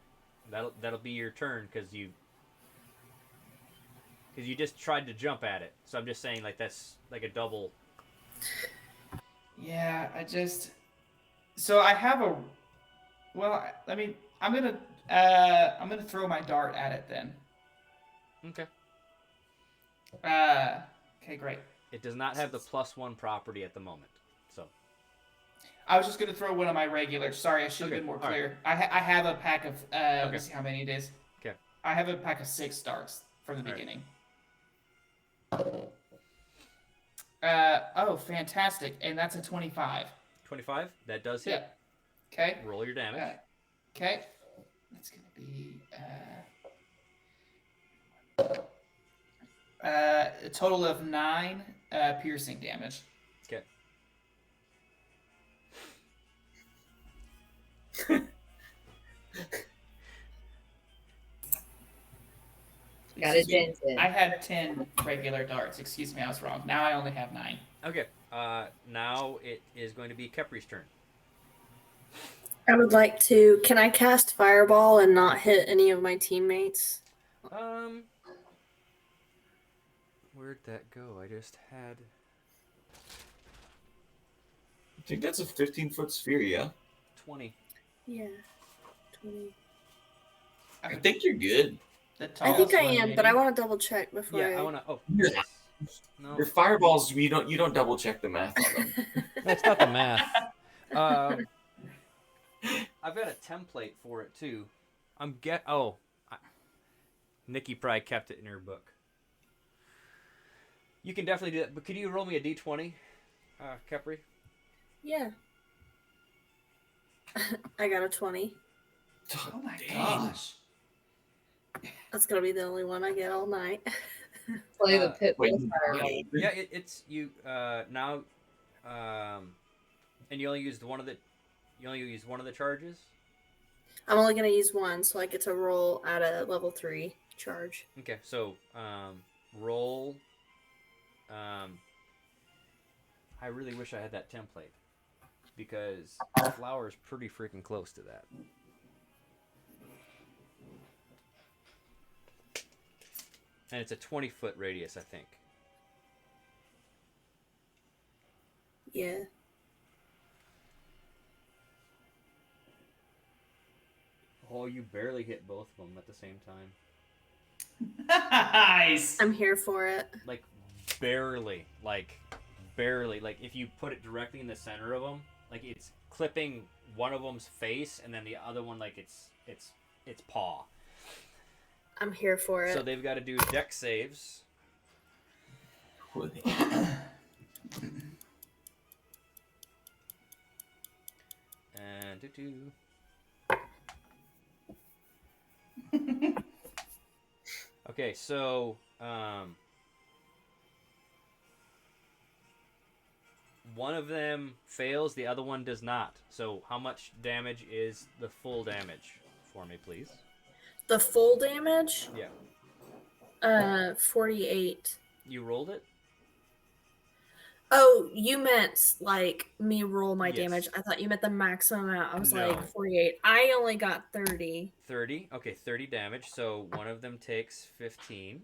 that'll be your turn because you just tried to jump at it. So I'm just saying, like, that's like a double. Yeah, so I have a. Well, I mean, I'm gonna throw my dart at it then. Okay. Okay, great. It does not have the +1 property at the moment, so. I was just gonna throw one of my regulars. Sorry, I should have been more clear. I have a pack of. Let me see how many it is. Okay. I have a pack of 6 darts from the beginning. Oh, fantastic! And that's a 25. 25. That does hit. Yep. Okay. Roll your damage. Okay. That's gonna be a total of 9 piercing damage. Okay. Got a dent in. I had 10 regular darts. Excuse me, I was wrong. Now I only have 9. Okay. Now it is going to be Kepri's turn. I would like to. Can I cast Fireball and not hit any of my teammates? Where'd that go? I just had. I think that's a 15-foot sphere, yeah? 20. Yeah. 20. I think you're good. I think I one, am, maybe. but I want to double check before Yeah, I want to. Oh, Yeah. no, Your fireballs, you don't double check the math on them. that's not the math. I've got a template for it too. Nikki probably kept it in her book. You can definitely do that, but could you roll me a d20, Kepri? Yeah. I got a 20. Oh my Dang. gosh. That's gonna be the only one I get all night. Play the pit Wait, bull fireball. Yeah, it's you now, and you only used one of the. You only used one of the charges. I'm only gonna use one, so I get to roll at a level 3 charge. Okay, so roll. I really wish I had that template because flower is pretty freaking close to that. And it's a 20-foot radius, I think. Yeah. Oh, you barely hit both of them at the same time. Nice. I'm here for it. Like barely. Like if you put it directly in the center of them, like it's clipping one of them's face, and then the other one like it's paw. I'm here for it. So they've got to do dex saves. And okay, so one of them fails, the other one does not. So how much damage is the full damage for me, please? The full damage? Yeah. 48. You rolled it? Oh, you meant like me roll my Yes. damage. I thought you meant the maximum amount. I was No. like 48. I only got 30. 30? Okay, 30 damage. So one of them takes 15,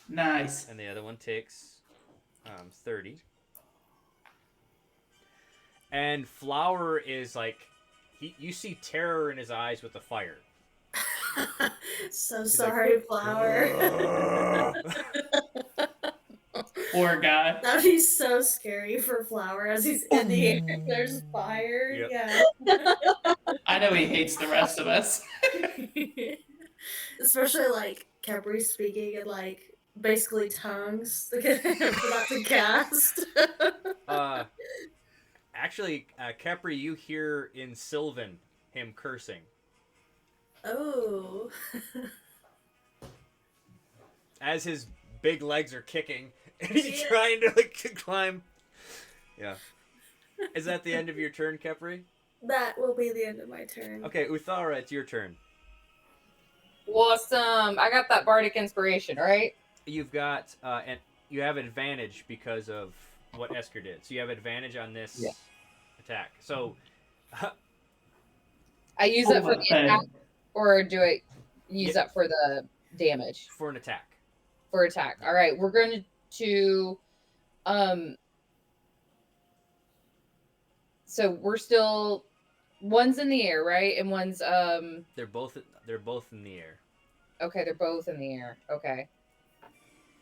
Nice. and the other one takes 30. And Flower is like, you see terror in his eyes with the fire. So He's sorry, like, Flower. Poor guy. That'd be so scary for Flower as he's in the air. There's fire. Yep. Yeah. I know he hates the rest of us. Especially like Capri speaking in like basically tongues for that to cast. Actually, Capri, you hear in Sylvan him cursing. Oh. As his big legs are kicking, and he's trying to like climb. Yeah. Is that the end of your turn, Capri? That will be the end of my turn. Okay, Uthara, it's your turn. Awesome. I got that bardic inspiration, right? You've got and you have advantage because of what Esker did. So you have advantage on this attack. So I use that for the attack, or do I use Yeah. that for the damage? for an attack. For attack. All right, we're going to so we're still, one's in the air, right? And one's They're both in the air. okay, they're both in the air. Okay.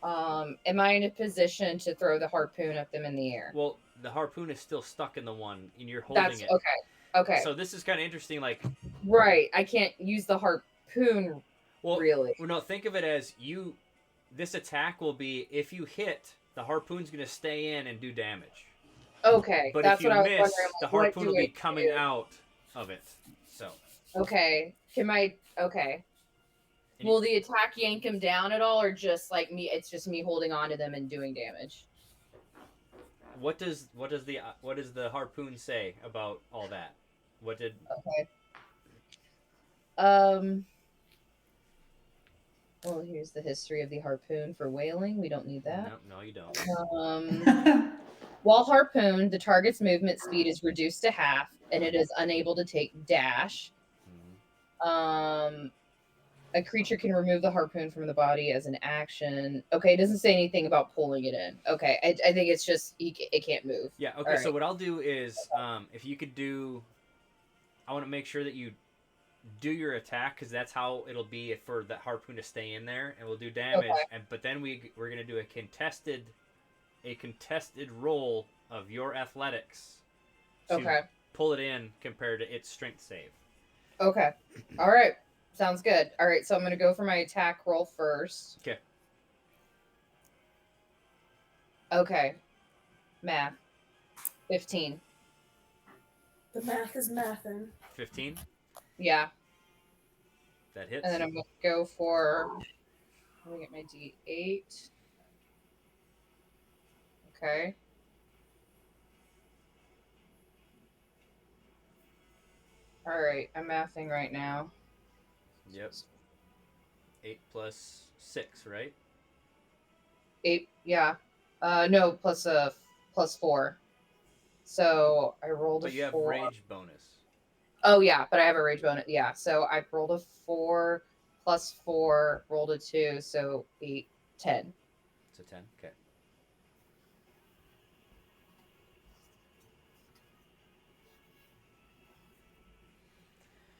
Am I in a position to throw the harpoon at them in the air? Well, the harpoon is still stuck in the one, and you're holding That's it. okay. Okay. So this is kind of interesting. Like, right, I can't use the harpoon well, really. well, no, think of it as you. This attack will be if you hit, the harpoon's going to stay in and do damage. Okay, But that's if you what I was miss, wondering. the Like, what harpoon do will be I coming do? out of it. So. Okay. Okay. And Will the attack yank him down at all, or just like me? It's just me holding on to them and doing damage. What does the harpoon say about all that? What did? Okay. Well, here's the history of the harpoon for whaling. We don't need that. No, you don't. While harpooned, the target's movement speed is reduced to half, and it is unable to take dash. A creature can remove the harpoon from the body as an action. Okay, it doesn't say anything about pulling it in. Okay, I think it's just it can't move. Yeah. Okay. All So right. what I'll do is, if you could do, I want to make sure that you do your attack because that's how it'll be for the harpoon to stay in there, and we'll do damage. Okay. But then we're gonna do a contested roll of your athletics to Okay. pull it in compared to its strength save. Okay. All right. Sounds good. All right, so I'm going to go for my attack roll first. Okay. Okay. Math. 15. The math is mathin'. 15. Yeah. That hits. And then I'm going to go for, let me get my D8. Okay. All right, I'm mathing right now. Yep. 8 plus 6, right? 8, yeah. No, plus 4. So I rolled But a you have 4. rage bonus. Oh yeah, but I have a rage bonus. Yeah, so I rolled a 4 plus 4, rolled a 2, so 8, 10. So 10. Okay.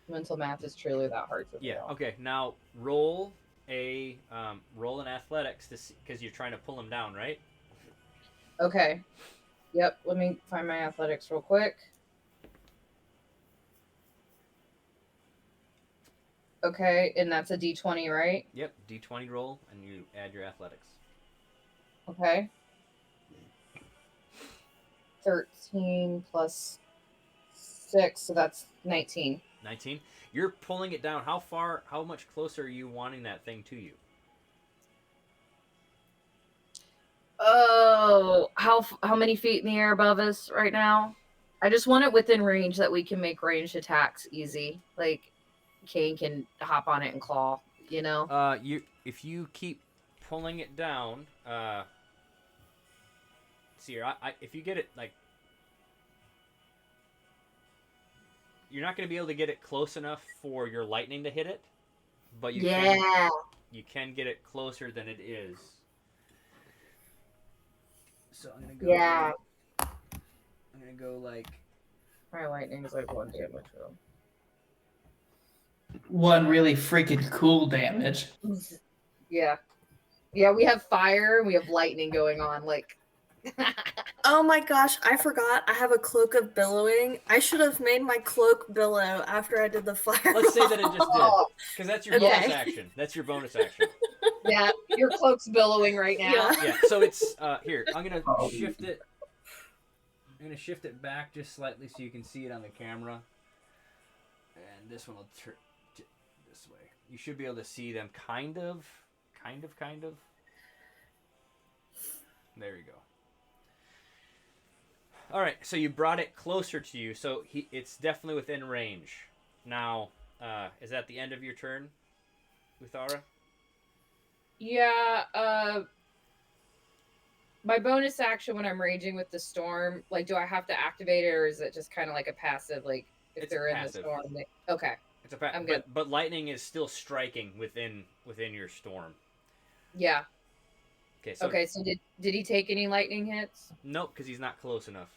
Mental math is truly that hard to Yeah. fail. Okay. Now roll an athletics to because you're trying to pull him down, right? Okay. Yep. Let me find my athletics real quick. Okay, and that's a D20, right? Yep. D20 roll, and you add your athletics. Okay. 13 plus 6, so that's 19. 19. You're pulling it down. How much closer are you wanting that thing to you? Oh, how many feet in the air above us right now? I just want it within range that we can make ranged attacks easy. Like Kane can hop on it and claw. You know. If you keep pulling it down, see here, if you get it like, you're not going to be able to get it close enough for your lightning to hit it, but you can get it closer than it is. So I'm gonna go. Yeah. I'm gonna go like. My lightning is like 1 damage. Though. One really freaking cool damage. Yeah. Yeah, we have fire and we have lightning going on. Like. Oh my gosh, I forgot. I have a cloak of billowing. I should have made my cloak billow after I did the fire. Let's say that it just did, because that's your Okay. bonus action. That's your bonus action. Yeah, your cloak's billowing right now. Yeah. Yeah. So it's here. I'm gonna shift it. I'm gonna shift it back just slightly so you can see it on the camera. And this one will turn this way. You should be able to see them kind of. There you go. All right, so you brought it closer to you, so it's definitely within range. Now, is that the end of your turn, Uthara? Yeah, my bonus action when I'm raging with the storm, like, do I have to activate it, or is it just kind of like a passive, like, if It's they're in passive. the storm? Okay. It's a I'm good. but lightning is still striking within your storm. Yeah. Okay, So did he take any lightning hits? Nope, because he's not close enough.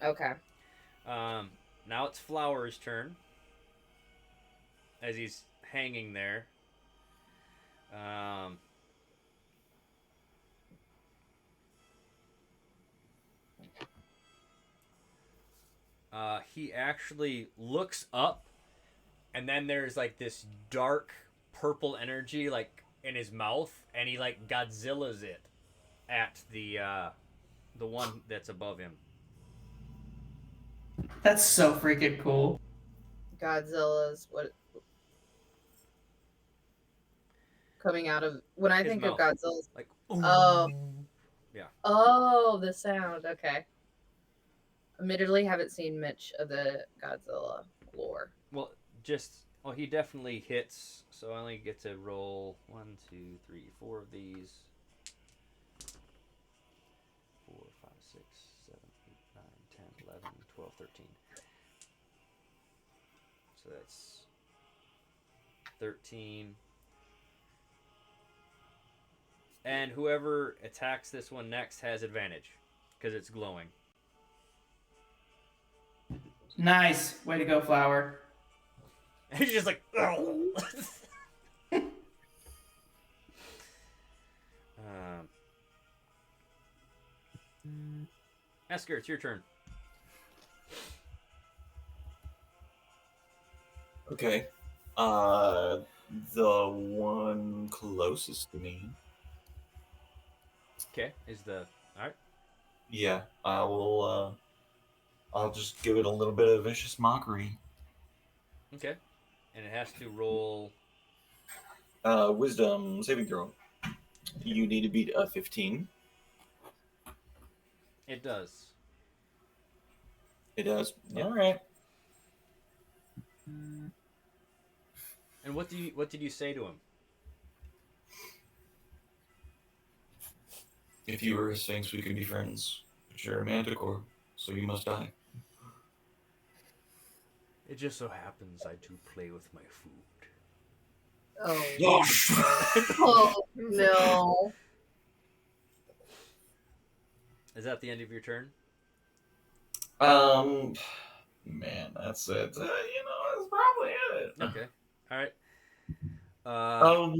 Okay. Now it's Flower's turn. As he's hanging there. He actually looks up, and then there's like this dark purple energy like in his mouth, and he like Godzilla's it at the one that's above him. That's so freaking cool. Godzilla's what coming out of when I His think mouth. of Godzilla's Like, oh. Yeah. Oh, the sound. Okay. Admittedly, haven't seen much of the Godzilla lore. Well, he definitely hits, so I only get to roll 1, 2, 3, 4 of these. 4, 5, 6, 7, 8, 9, 10, 11, 12, 13. So that's 13. And whoever attacks this one next has advantage, because it's glowing. Nice. Way to go, Flower. He's just like, Esker, it's your turn. Okay. The one closest to me. Okay, is the alright. Yeah, I will. I'll just give it a little bit of vicious mockery. Okay, and it has to roll. Wisdom saving throw. You need to beat a 15. It does. It does. Yep. All right. And what did you say to him? If you were a Sphinx, we could be friends. But you're a manticore, so you must die. It just so happens I do play with my food. Oh. Oh no. Is that the end of your turn? Man, that's it. That's probably it. Okay. All right. Oh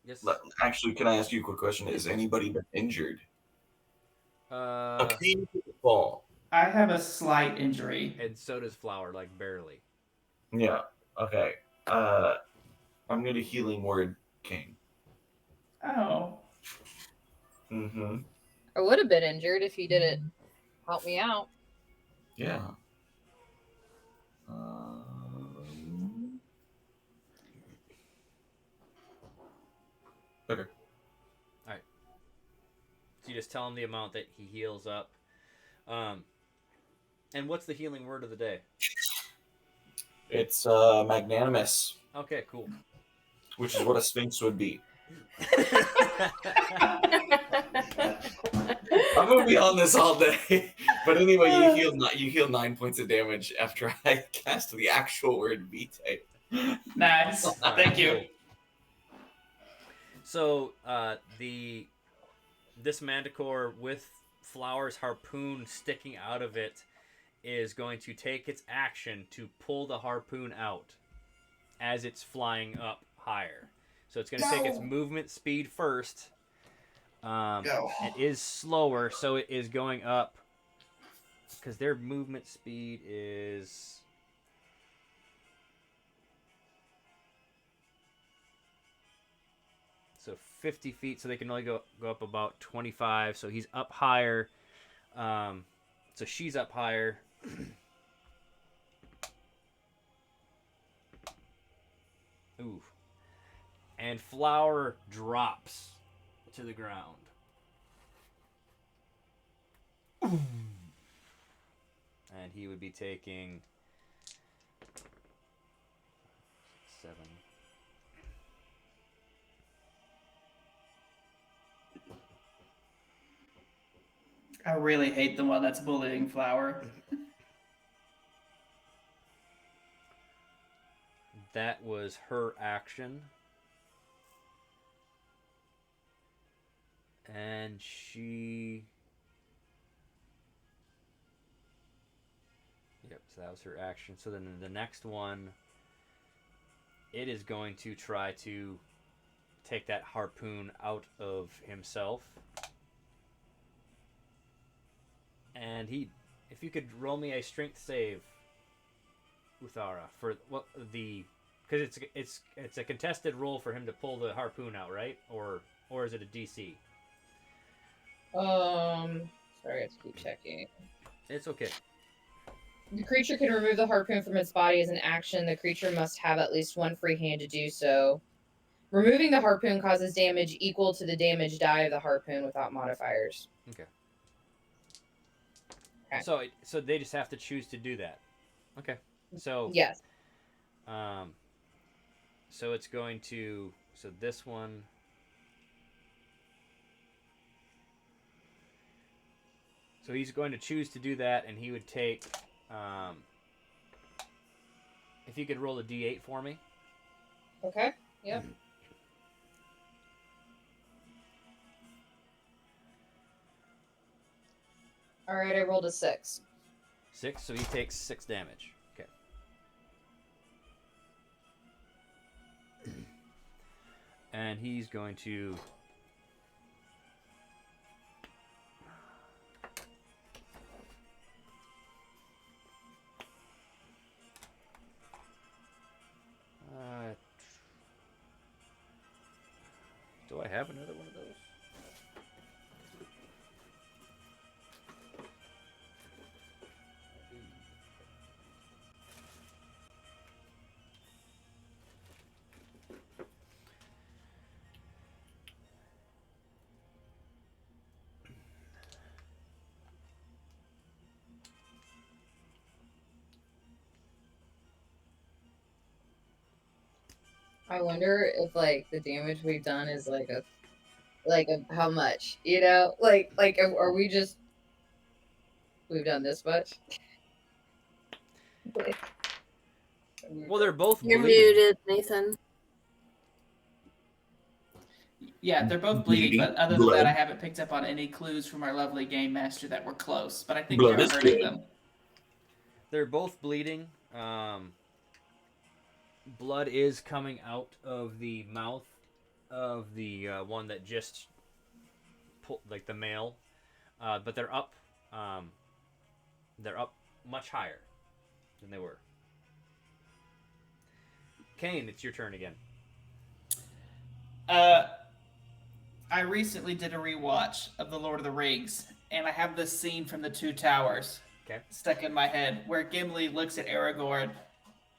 yes. Actually, can I ask you a quick question? Is anybody been injured? Uh, King took a fall. I have a slight injury. and so does Flower, like barely. Yeah. Okay. I'm gonna healing word King. Oh. Mm-hmm. I would have been injured if you didn't help me out. Yeah. Okay. So you just tell him the amount that he heals up. And what's the healing word of the day? It's magnanimous, Okay, cool. which is what a Sphinx would be. I'm gonna be on this all day. But anyway, you heal 9 points of damage after I cast the actual word vitae. Nice. Thank you. Cool. So this manticore with Flower's harpoon sticking out of it is going to take its action to pull the harpoon out as it's flying up higher. So it's going to take its movement speed first. It is slower, so it is going up because their movement speed is... So 50 feet, so they can only go up about 25. So he's up higher. So she's up higher. Ooh. And Flower drops to the ground. And he would be taking 7. I really hate the one that's bullying Flower. That was her action. And she... Yep, so that was her action. So then the next one, it is going to try to take that harpoon out of himself. And if you could roll me a strength save, Uthara, for what because it's a contested roll for him to pull the harpoon out, right? Or is it a DC? Sorry, I have to keep checking. It's okay. The creature can remove the harpoon from its body as an action. The creature must have at least one free hand to do so. Removing the harpoon causes damage equal to the damage die of the harpoon without modifiers. Okay. Okay. So they just have to choose to do that. Okay. So yes. So it's going to this one. So he's going to choose to do that, and he would take. If you could roll a D8 for me. Okay. Yep. All right, I rolled a 6. 6, so he takes 6 damage. Okay. And he's going to... do I have another one of those? I wonder if the damage we've done is how much, are we just we've done this much? Well, they're both You're bleeding. muted, Nathan. Yeah, they're both bleeding, but other than that, I haven't picked up on any clues from our lovely game master that were close. But I think we are hurting them. They're both bleeding. Blood is coming out of the mouth of the one that just pulled, the male. But they're up. They're up much higher than they were. Kane, it's your turn again. I recently did a rewatch of The Lord of the Rings, and I have this scene from The Two Towers stuck in my head where Gimli looks at Aragorn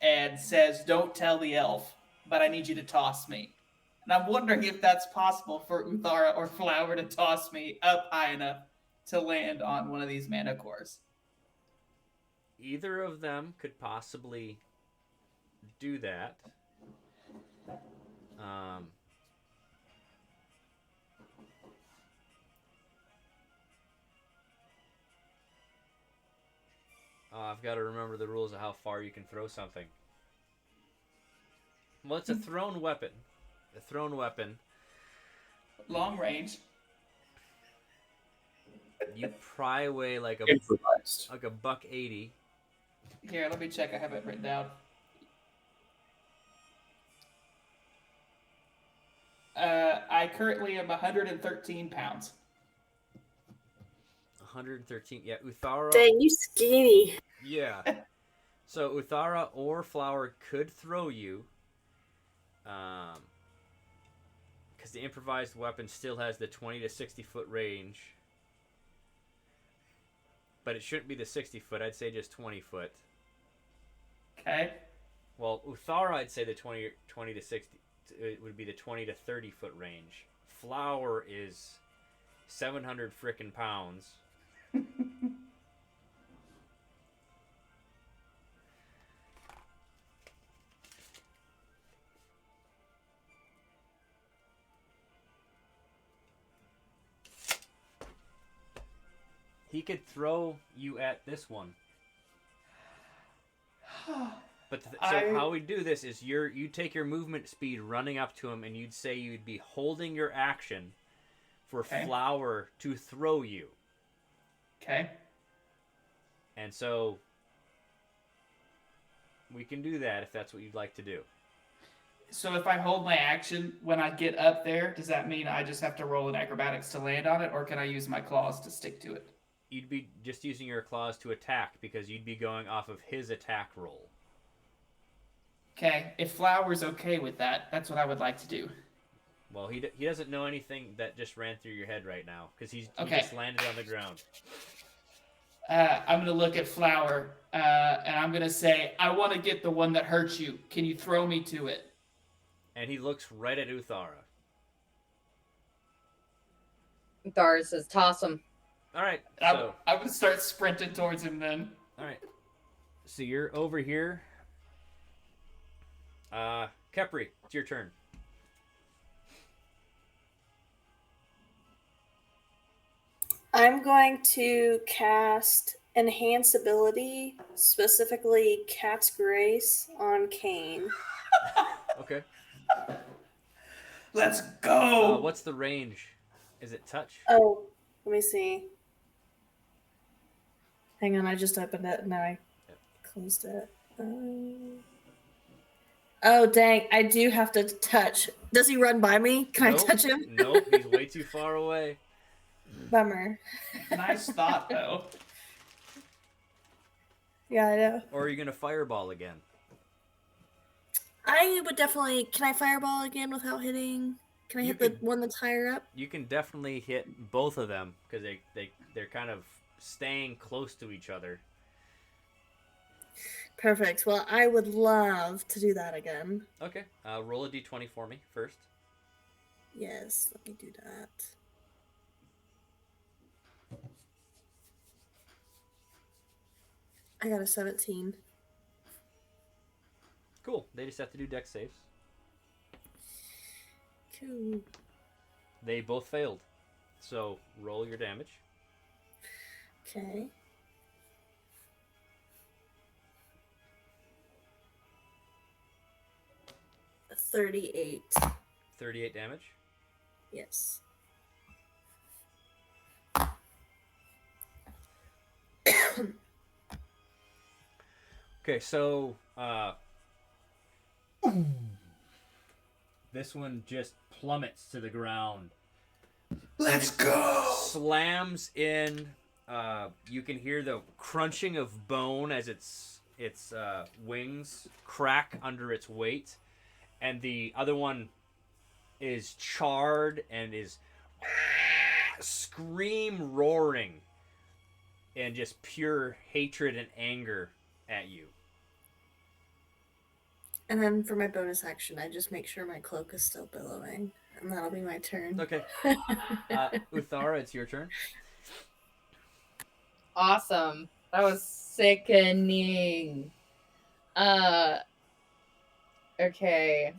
and says, "Don't tell the elf, but I need you to toss me." And I'm wondering if that's possible for Uthara or Flower to toss me up high enough to land on one of these mana cores. Either of them could possibly do that. I've got to remember the rules of how far you can throw something. Well, it's a thrown weapon. A thrown weapon. Long range. You pry away like Improvised. a buck 80. Here, let me check. I have it written down. I currently am 113 pounds. 113. Yeah, Uthara. Dang, you skinny. Yeah. So Uthara or Flower could throw you. Because the improvised weapon still has the 20 to 60 foot range. But it shouldn't be the 60 foot. I'd say just 20 foot. Okay. Well, Uthara, I'd say the 20 to 60. It would be the 20 to 30 foot range. Flower is 700 frickin' pounds. He could throw you at this one. But so how we do this is you take your movement speed running up to him, and you'd say you'd be holding your action for Flower to throw you. Okay. And so we can do that if that's what you'd like to do. So if I hold my action when I get up there, does that mean I just have to roll an acrobatics to land on it, or can I use my claws to stick to it? You'd be just using your claws to attack because you'd be going off of his attack roll. Okay, if Flower's okay with that, that's what I would like to do. Well, he doesn't know anything that just ran through your head right now because he Okay. just landed on the ground. I'm going to look at Flower, and I'm going to say, I want to get the one that hurts you. Can you throw me to it? And he looks right at Uthara. Uthara says, toss him. All right, So I would start sprinting towards him then. All right. So you're over here. Kepri, it's your turn. I'm going to cast Enhance Ability, specifically Cat's Grace, on Kane. Okay. Let's go! What's the range? Is it touch? Oh, let me see. Hang on, I just opened it. Now I closed it. Oh, dang. I do have to touch. Does he run by me? Can Nope. I touch him? Nope, he's way too far away. Bummer. Nice thought, though. Yeah, I know. Or are you going to fireball again? I would definitely... Can I fireball again without hitting? Can I You hit could- the one that's higher up? You can definitely hit both of them because they're kind of staying close to each other. Perfect. Well, I would love to do that again. Okay. Roll a d20 for me first. Yes, let me do that. I got a 17. Cool. They just have to do dex saves. Cool. They both failed. So roll your damage. Okay. A 38. 38 damage. Yes. Okay, so this one just plummets to the ground. Let's go! Slams in. You can hear the crunching of bone as its wings crack under its weight, and the other one is charred and is scream roaring in just pure hatred and anger at you. And then for my bonus action, I just make sure my cloak is still billowing, and that'll be my turn. Okay. Uthara, it's your turn. Awesome. That was sickening. Okay.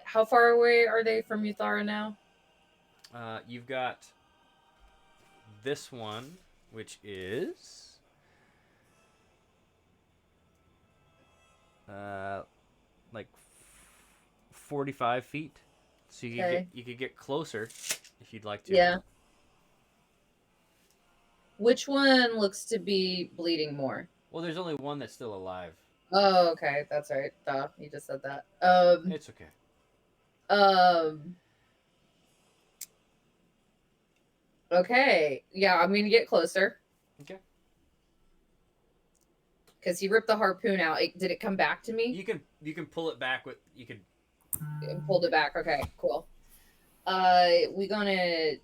How far away are they from Uthara now? You've got this one, which is like 45 feet. So you could get closer if you'd like to. Yeah. Which one looks to be bleeding more? Well, there's only one that's still alive. Oh, okay, that's right. Duh, you just said that. It's okay. Okay. Yeah, I'm gonna get closer. Okay. Because he ripped the harpoon out. Did it come back to me? You can pull it back with you can. It pulled it back. Okay, cool. We gonna.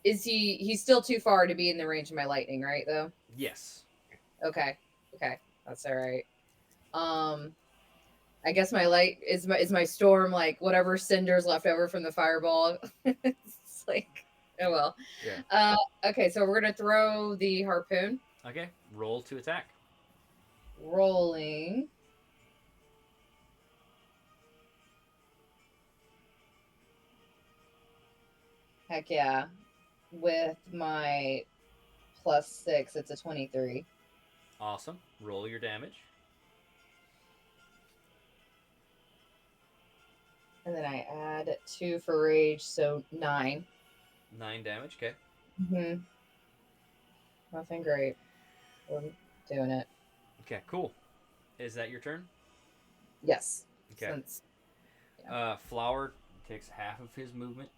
Is he's still too far to be in the range of my lightning, right? Though. Yes. Okay. Okay, that's all right. I guess my light is my storm, like whatever cinders left over from the fireball. It's like, oh well. Yeah. Okay, so we're gonna throw the harpoon. Okay. Roll to attack. Rolling. Heck yeah. With my +6, it's a 23. Awesome. Roll your damage. And then I add 2 for rage, so 9. 9 damage. Okay. Mm-hmm. Nothing great. We're doing it. Okay. Cool. Is that your turn? Yes. Okay. Since, Flower takes half of his movement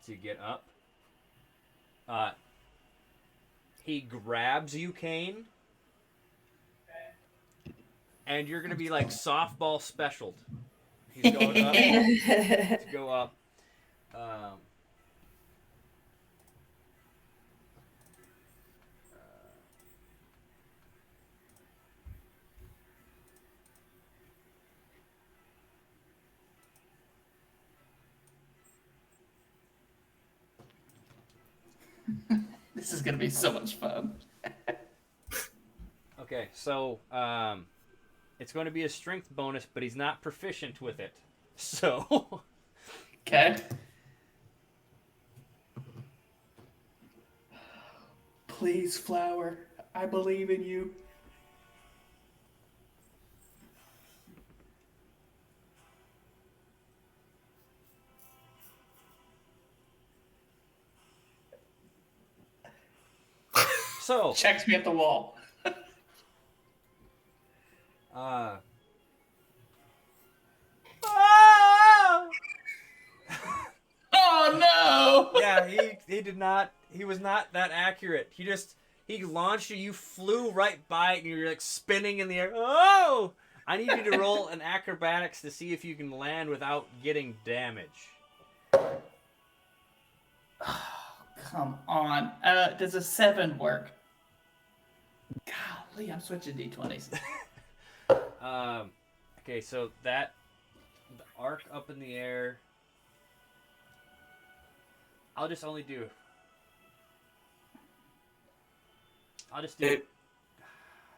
to get up. He grabs you, Kane, and you're gonna be like softball specialed. He's going up to go up. This is gonna be so much fun. Okay, so it's going to be a strength bonus, but he's not proficient with it. So Okay. Please, Flower. I believe in you. Checks me at the wall. Oh no! Yeah, he did not. He was not that accurate. He launched you. You flew right by it, and you're like spinning in the air. Oh! I need you to roll an acrobatics to see if you can land without getting damage. Come on. Does a 7 work? Golly, I'm switching d20s. Okay, so the arc up in the air. I'll just do.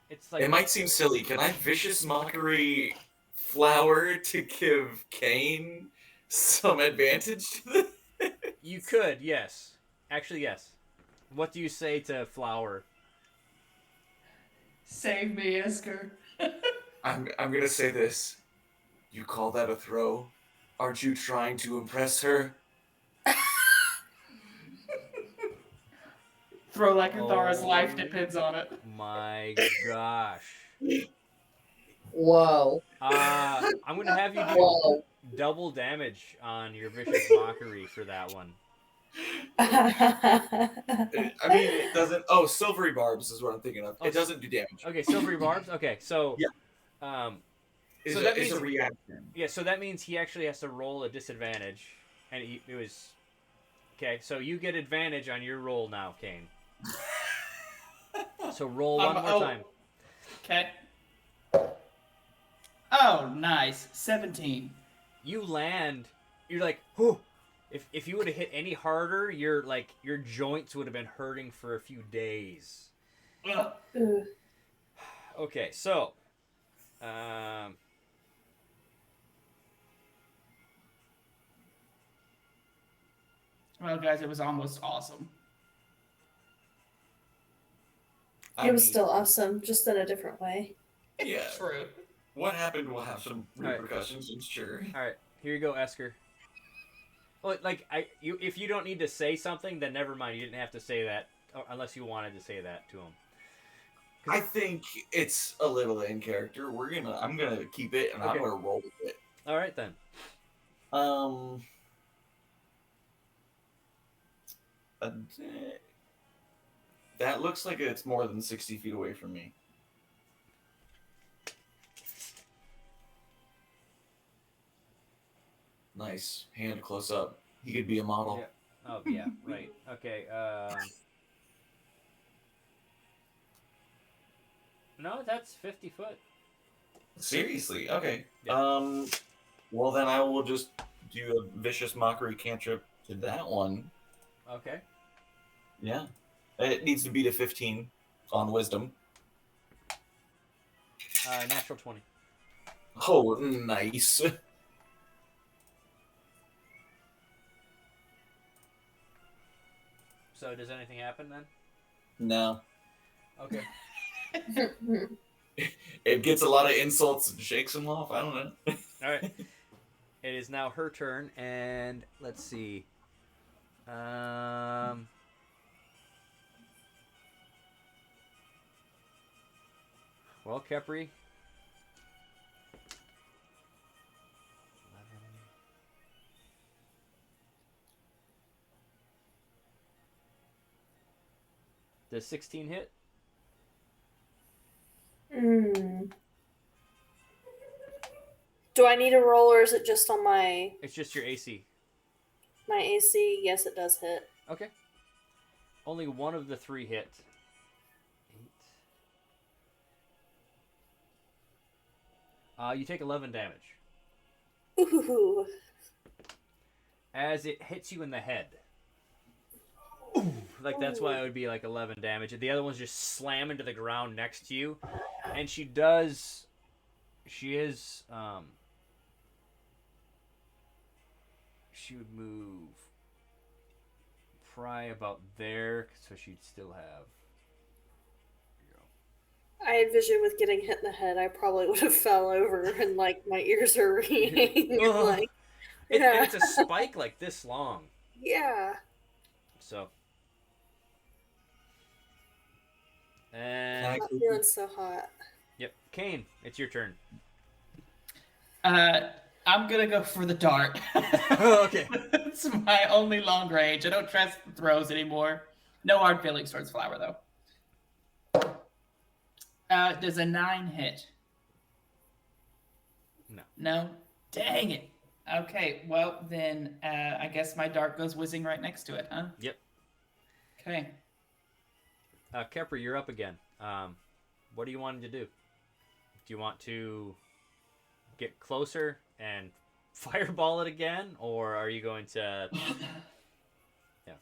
It's like it might seem silly. Can I vicious mockery Flower to give Kane some advantage to this? You could, yes. Actually, yes. What do you say to Flower? Save me, Isker. I'm gonna say this. You call that a throw? Aren't you trying to impress her? Throw like Uthara's life depends on it. My gosh. Whoa. I'm gonna have you do Whoa. double damage on your vicious mockery for that one. I mean, it doesn't. Oh, silvery barbs is what I'm thinking of. It doesn't do damage. Okay, silvery barbs. Okay, so yeah. So that means a reaction. Yeah, so that means he actually has to roll a disadvantage, and it was okay. So you get advantage on your roll now, Kane. So roll one more time. Okay. Oh, nice. 17. You land. You're like, whew. If you would have hit any harder, your joints would have been hurting for a few days. Ugh. Ugh. Okay, so, um, Well, guys, it was almost awesome. It was still awesome, just in a different way. Yeah. True. What happened will have some Alright. repercussions, I'm sure. all right, here you go, Esker. Well, if you don't need to say something, then never mind. You didn't have to say that unless you wanted to say that to him. I think it's a little in character. I'm gonna keep it, and I'm Okay. gonna roll with it. All right then. Uh, that looks like it's more than 60 feet away from me. Nice. Hand close up. He could be a model. Yeah. Oh yeah, right. Okay. No, that's 50 foot. Seriously? Okay. Yeah. Well, then I will just do a vicious mockery cantrip to that one. Okay. Yeah. It needs to beat a 15 on wisdom. Natural 20. Oh, nice. So does anything happen then? No. Okay. It gets a lot of insults and shakes him off. I don't know. All right. It is now her turn, and let's see. Well, Kepri. 11. Does 16 hit? Do I need a roll, or is it just on my It's just your AC. AC? Yes, it does hit. Okay. Only one of the 3 hit. 8. You take 11 damage. Ooh. As it hits you in the head. Like, that's why it would be like 11 damage. The other one's just slam into the ground next to you. And she is, she would move probably about there, so she'd still have. I envision with getting hit in the head, I probably would have fell over and like my ears are ringing. Like, And yeah. it's a spike like this long. Yeah. So. I'm And not feeling so hot. yep, Kane, it's your turn. I'm gonna go for the dart. Okay. It's my only long range. I don't trust the throws anymore. No hard feelings towards Flower, though. Does a 9 hit? No. No? Dang it. Okay, well, then I guess my dart goes whizzing right next to it, huh? Yep. Okay. Kepri, you're up again. What do you want to do? Do you want to get closer and fireball it again, or are you going to? Yeah.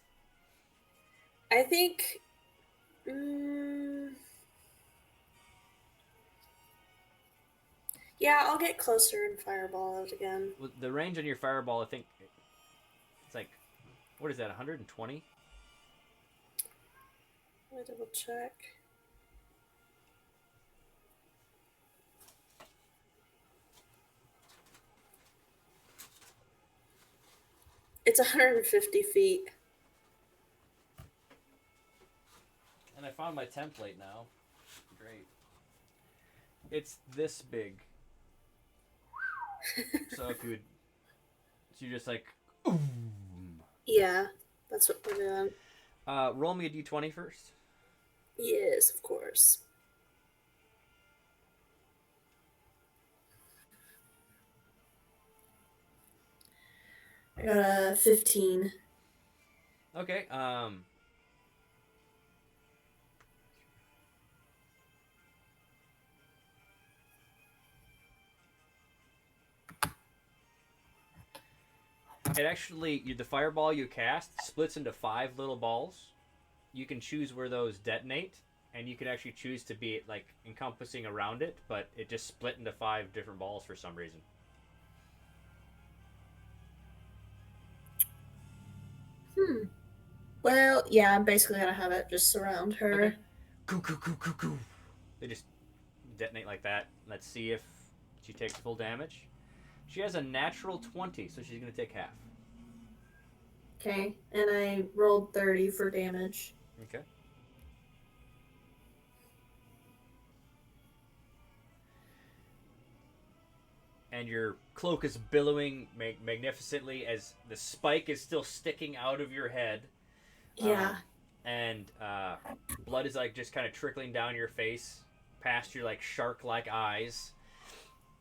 I think. Yeah, I'll get closer and fireball it again. The range on your fireball, I think, it's like, what is that? 120? Let me double check. It's 150 feet. And I found my template now. Great. It's this big. So if you would, so you just like, Yeah, that's what we're doing. roll me a d20 first. Yes, of course. I got a 15. Okay. It actually, the fireball you cast splits into 5 little balls. You can choose where those detonate, and you can actually choose to be like encompassing around it, but it just split into 5 different balls for some reason. Well, yeah, I'm basically gonna have it just surround her. Okay. Coo, coo, coo, coo, coo. They just detonate like that. Let's see if she takes full damage. She has a natural 20, so she's going to take half. Okay, and I rolled 30 for damage. Okay. And your cloak is billowing magnificently as the spike is still sticking out of your head. Yeah. And blood is like just kind of trickling down your face, past your like shark-like eyes.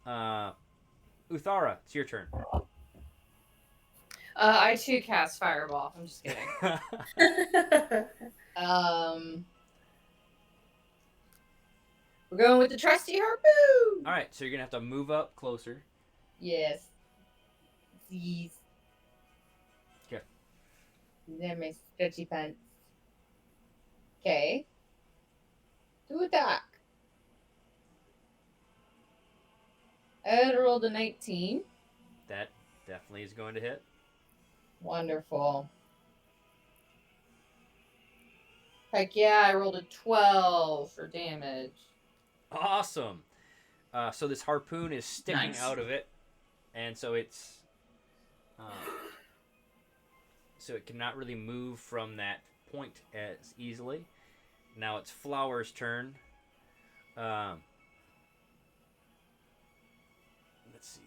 Uthara, it's your turn. I too cast Fireball. I'm just kidding. We're going with the trusty harpoon. All right, so you're gonna have to move up closer. Yes. These. Okay. They're my stretchy pants. Okay. Do attack. I rolled a 19. That definitely is going to hit. Wonderful. Heck yeah, I rolled a 12 for damage. Awesome. So this harpoon is sticking Nice. out of it, and so it's so it cannot really move from that point as easily. Now it's Flower's turn. Let's see.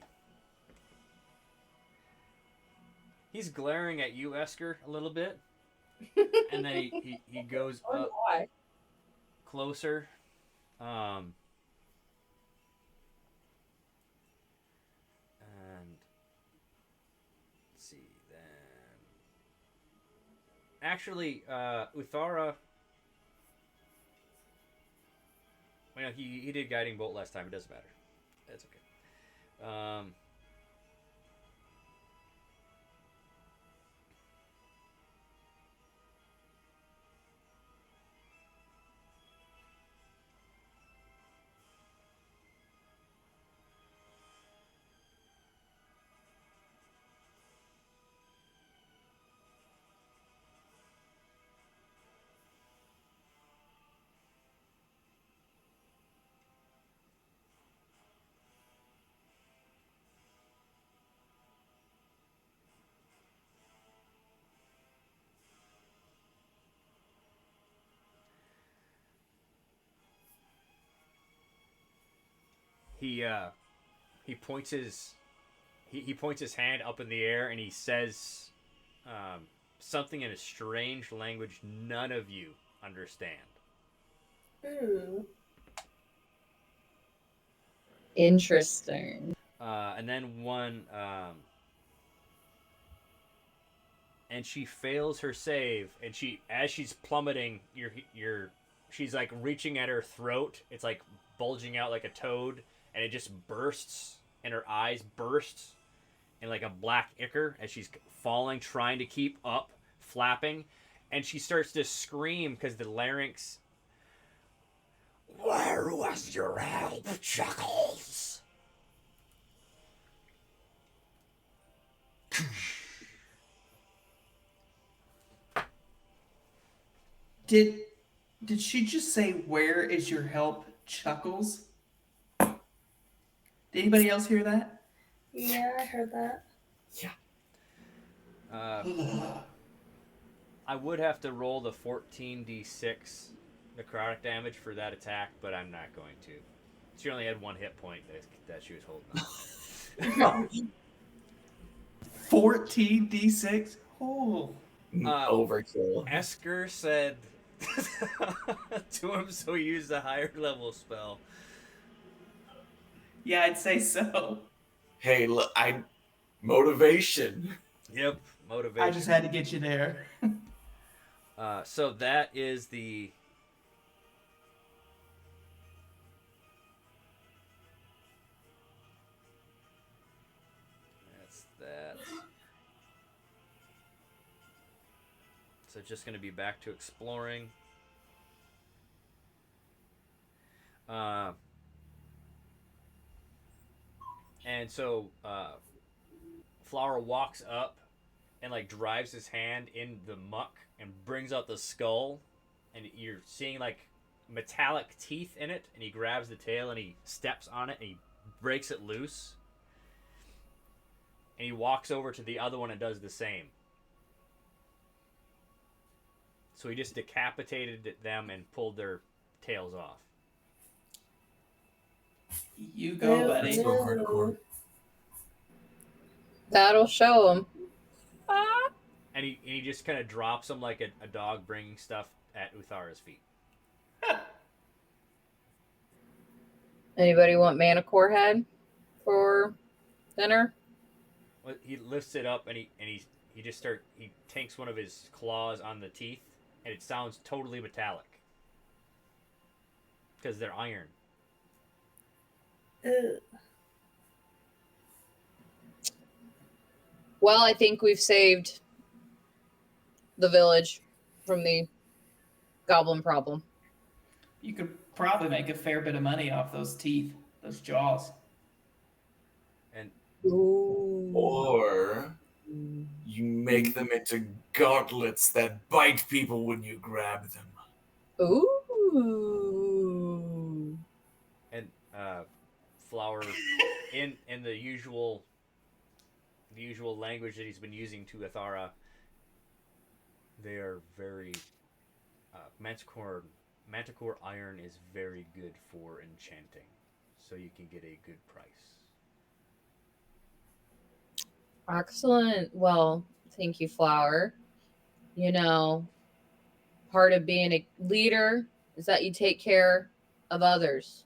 He's glaring at you, Esker, a little bit, and then he goes up Why? closer. And let's see then. Actually, Uthara. Well, he did guiding bolt last time. It doesn't matter. That's okay. He points his he points his hand up in the air and he says something in a strange language none of you understand. Ooh. Interesting. And then one and she fails her save, and she as she's plummeting, she's like reaching at her throat. It's like bulging out like a toad, and it just bursts, and her eyes burst in like a black ichor as she's falling, trying to keep up, flapping, and she starts to scream because the larynx. Where was your help, Chuckles? Did she just say, "Where is your help, Chuckles"? Did anybody else hear that? Yeah, I heard that. I would have to roll the 14d6 necrotic damage for that attack, but I'm not going to. She only had 1 hit point that she was holding on. 14d6. Oh, Overkill. Esker said to him, so he used a higher level spell. yeah, I'd say so. Hey, look, motivation. Yep, motivation. I just had to get you there. So that is the. That's that. So it's just going to be back to exploring. And so Flower walks up and like drives his hand in the muck and brings out the skull, and you're seeing like metallic teeth in it, and he grabs the tail and he steps on it and he breaks it loose, and he walks over to the other one and does the same. So he just decapitated them and pulled their tails off. You go, buddy. So hardcore. That'll show him. And he just kind of drops them like a dog bringing stuff at Uthara's feet. Anybody want Manicore head for dinner? Well, he lifts it up and he just he takes one of his claws on the teeth, and it sounds totally metallic because they're iron. Well, I think we've saved the village from the goblin problem. You could probably make a fair bit of money off those teeth, those jaws. And Ooh. Or you make them into gauntlets that bite people when you grab them. Ooh. and Flower in the usual language that he's been using to Ithara. They are very Manticore iron is very good for enchanting, so you can get a good price. Excellent. Well, thank you, Flower. You know, part of being a leader is that you take care of others.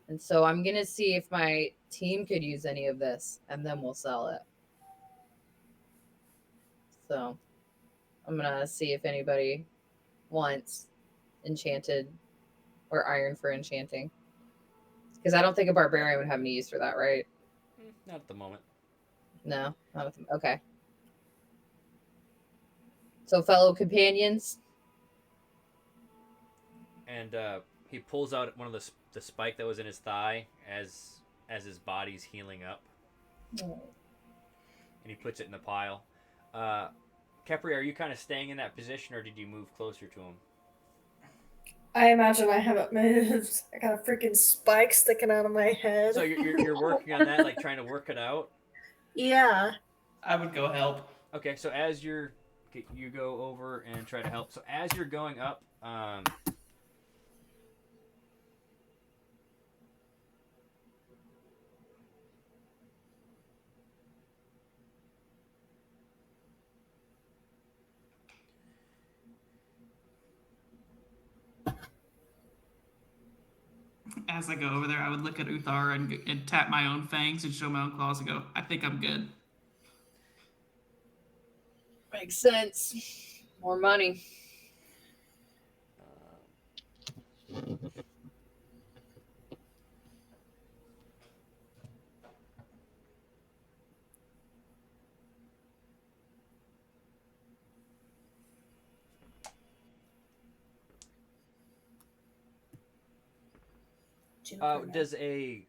And so I'm going to see if my team could use any of this, and then we'll sell it. So I'm going to see if anybody wants enchanted or iron for enchanting. Because I don't think a barbarian would have any use for that, right? Not at the moment. No? Okay. So, fellow companions. And he pulls out one of the spike that was in his thigh as his body's healing up, and he puts it in the pile. Kepri, are you kind of staying in that position, or did you move closer to him? I imagine I haven't moved. I got a freaking spike sticking out of my head. So you're working on that, like trying to work it out. Yeah. I would go help. Okay, so as you go over and try to help. So as you're going up, As I go over there, I would look at Uthar and tap my own fangs and show my own claws and go, I think I'm good. Makes sense. More money. does a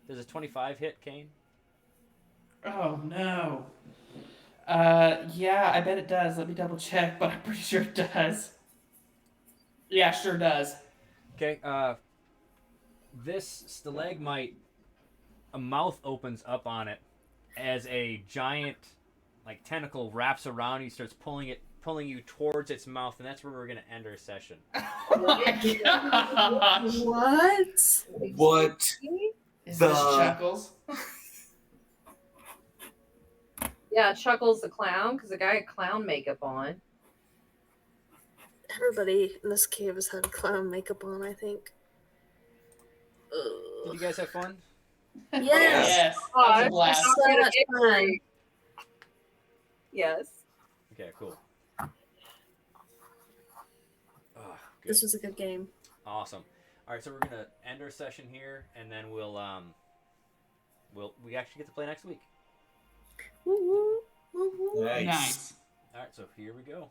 25 hit, Kane? Oh, no. Yeah, I bet it does. Let me double check, but I'm pretty sure it does. Yeah, sure does. Okay, this stalagmite, a mouth opens up on it as a giant, like, tentacle wraps around you, starts pulling you towards its mouth, and that's where we're gonna end our session. Oh my gosh. What? Is The- this Chuckles? Yeah, Chuckles the clown, because the guy had clown makeup on. Everybody in this cave has had clown makeup on, I think. Did you guys have fun? Yes. Yes. That was a blast. So much fun. Yes. Okay, cool. Oh, good. This was a good game. Awesome. All right, so we're gonna end our session here, and then we actually get to play next week. Woo woo. Nice. Nice. All right, so here we go.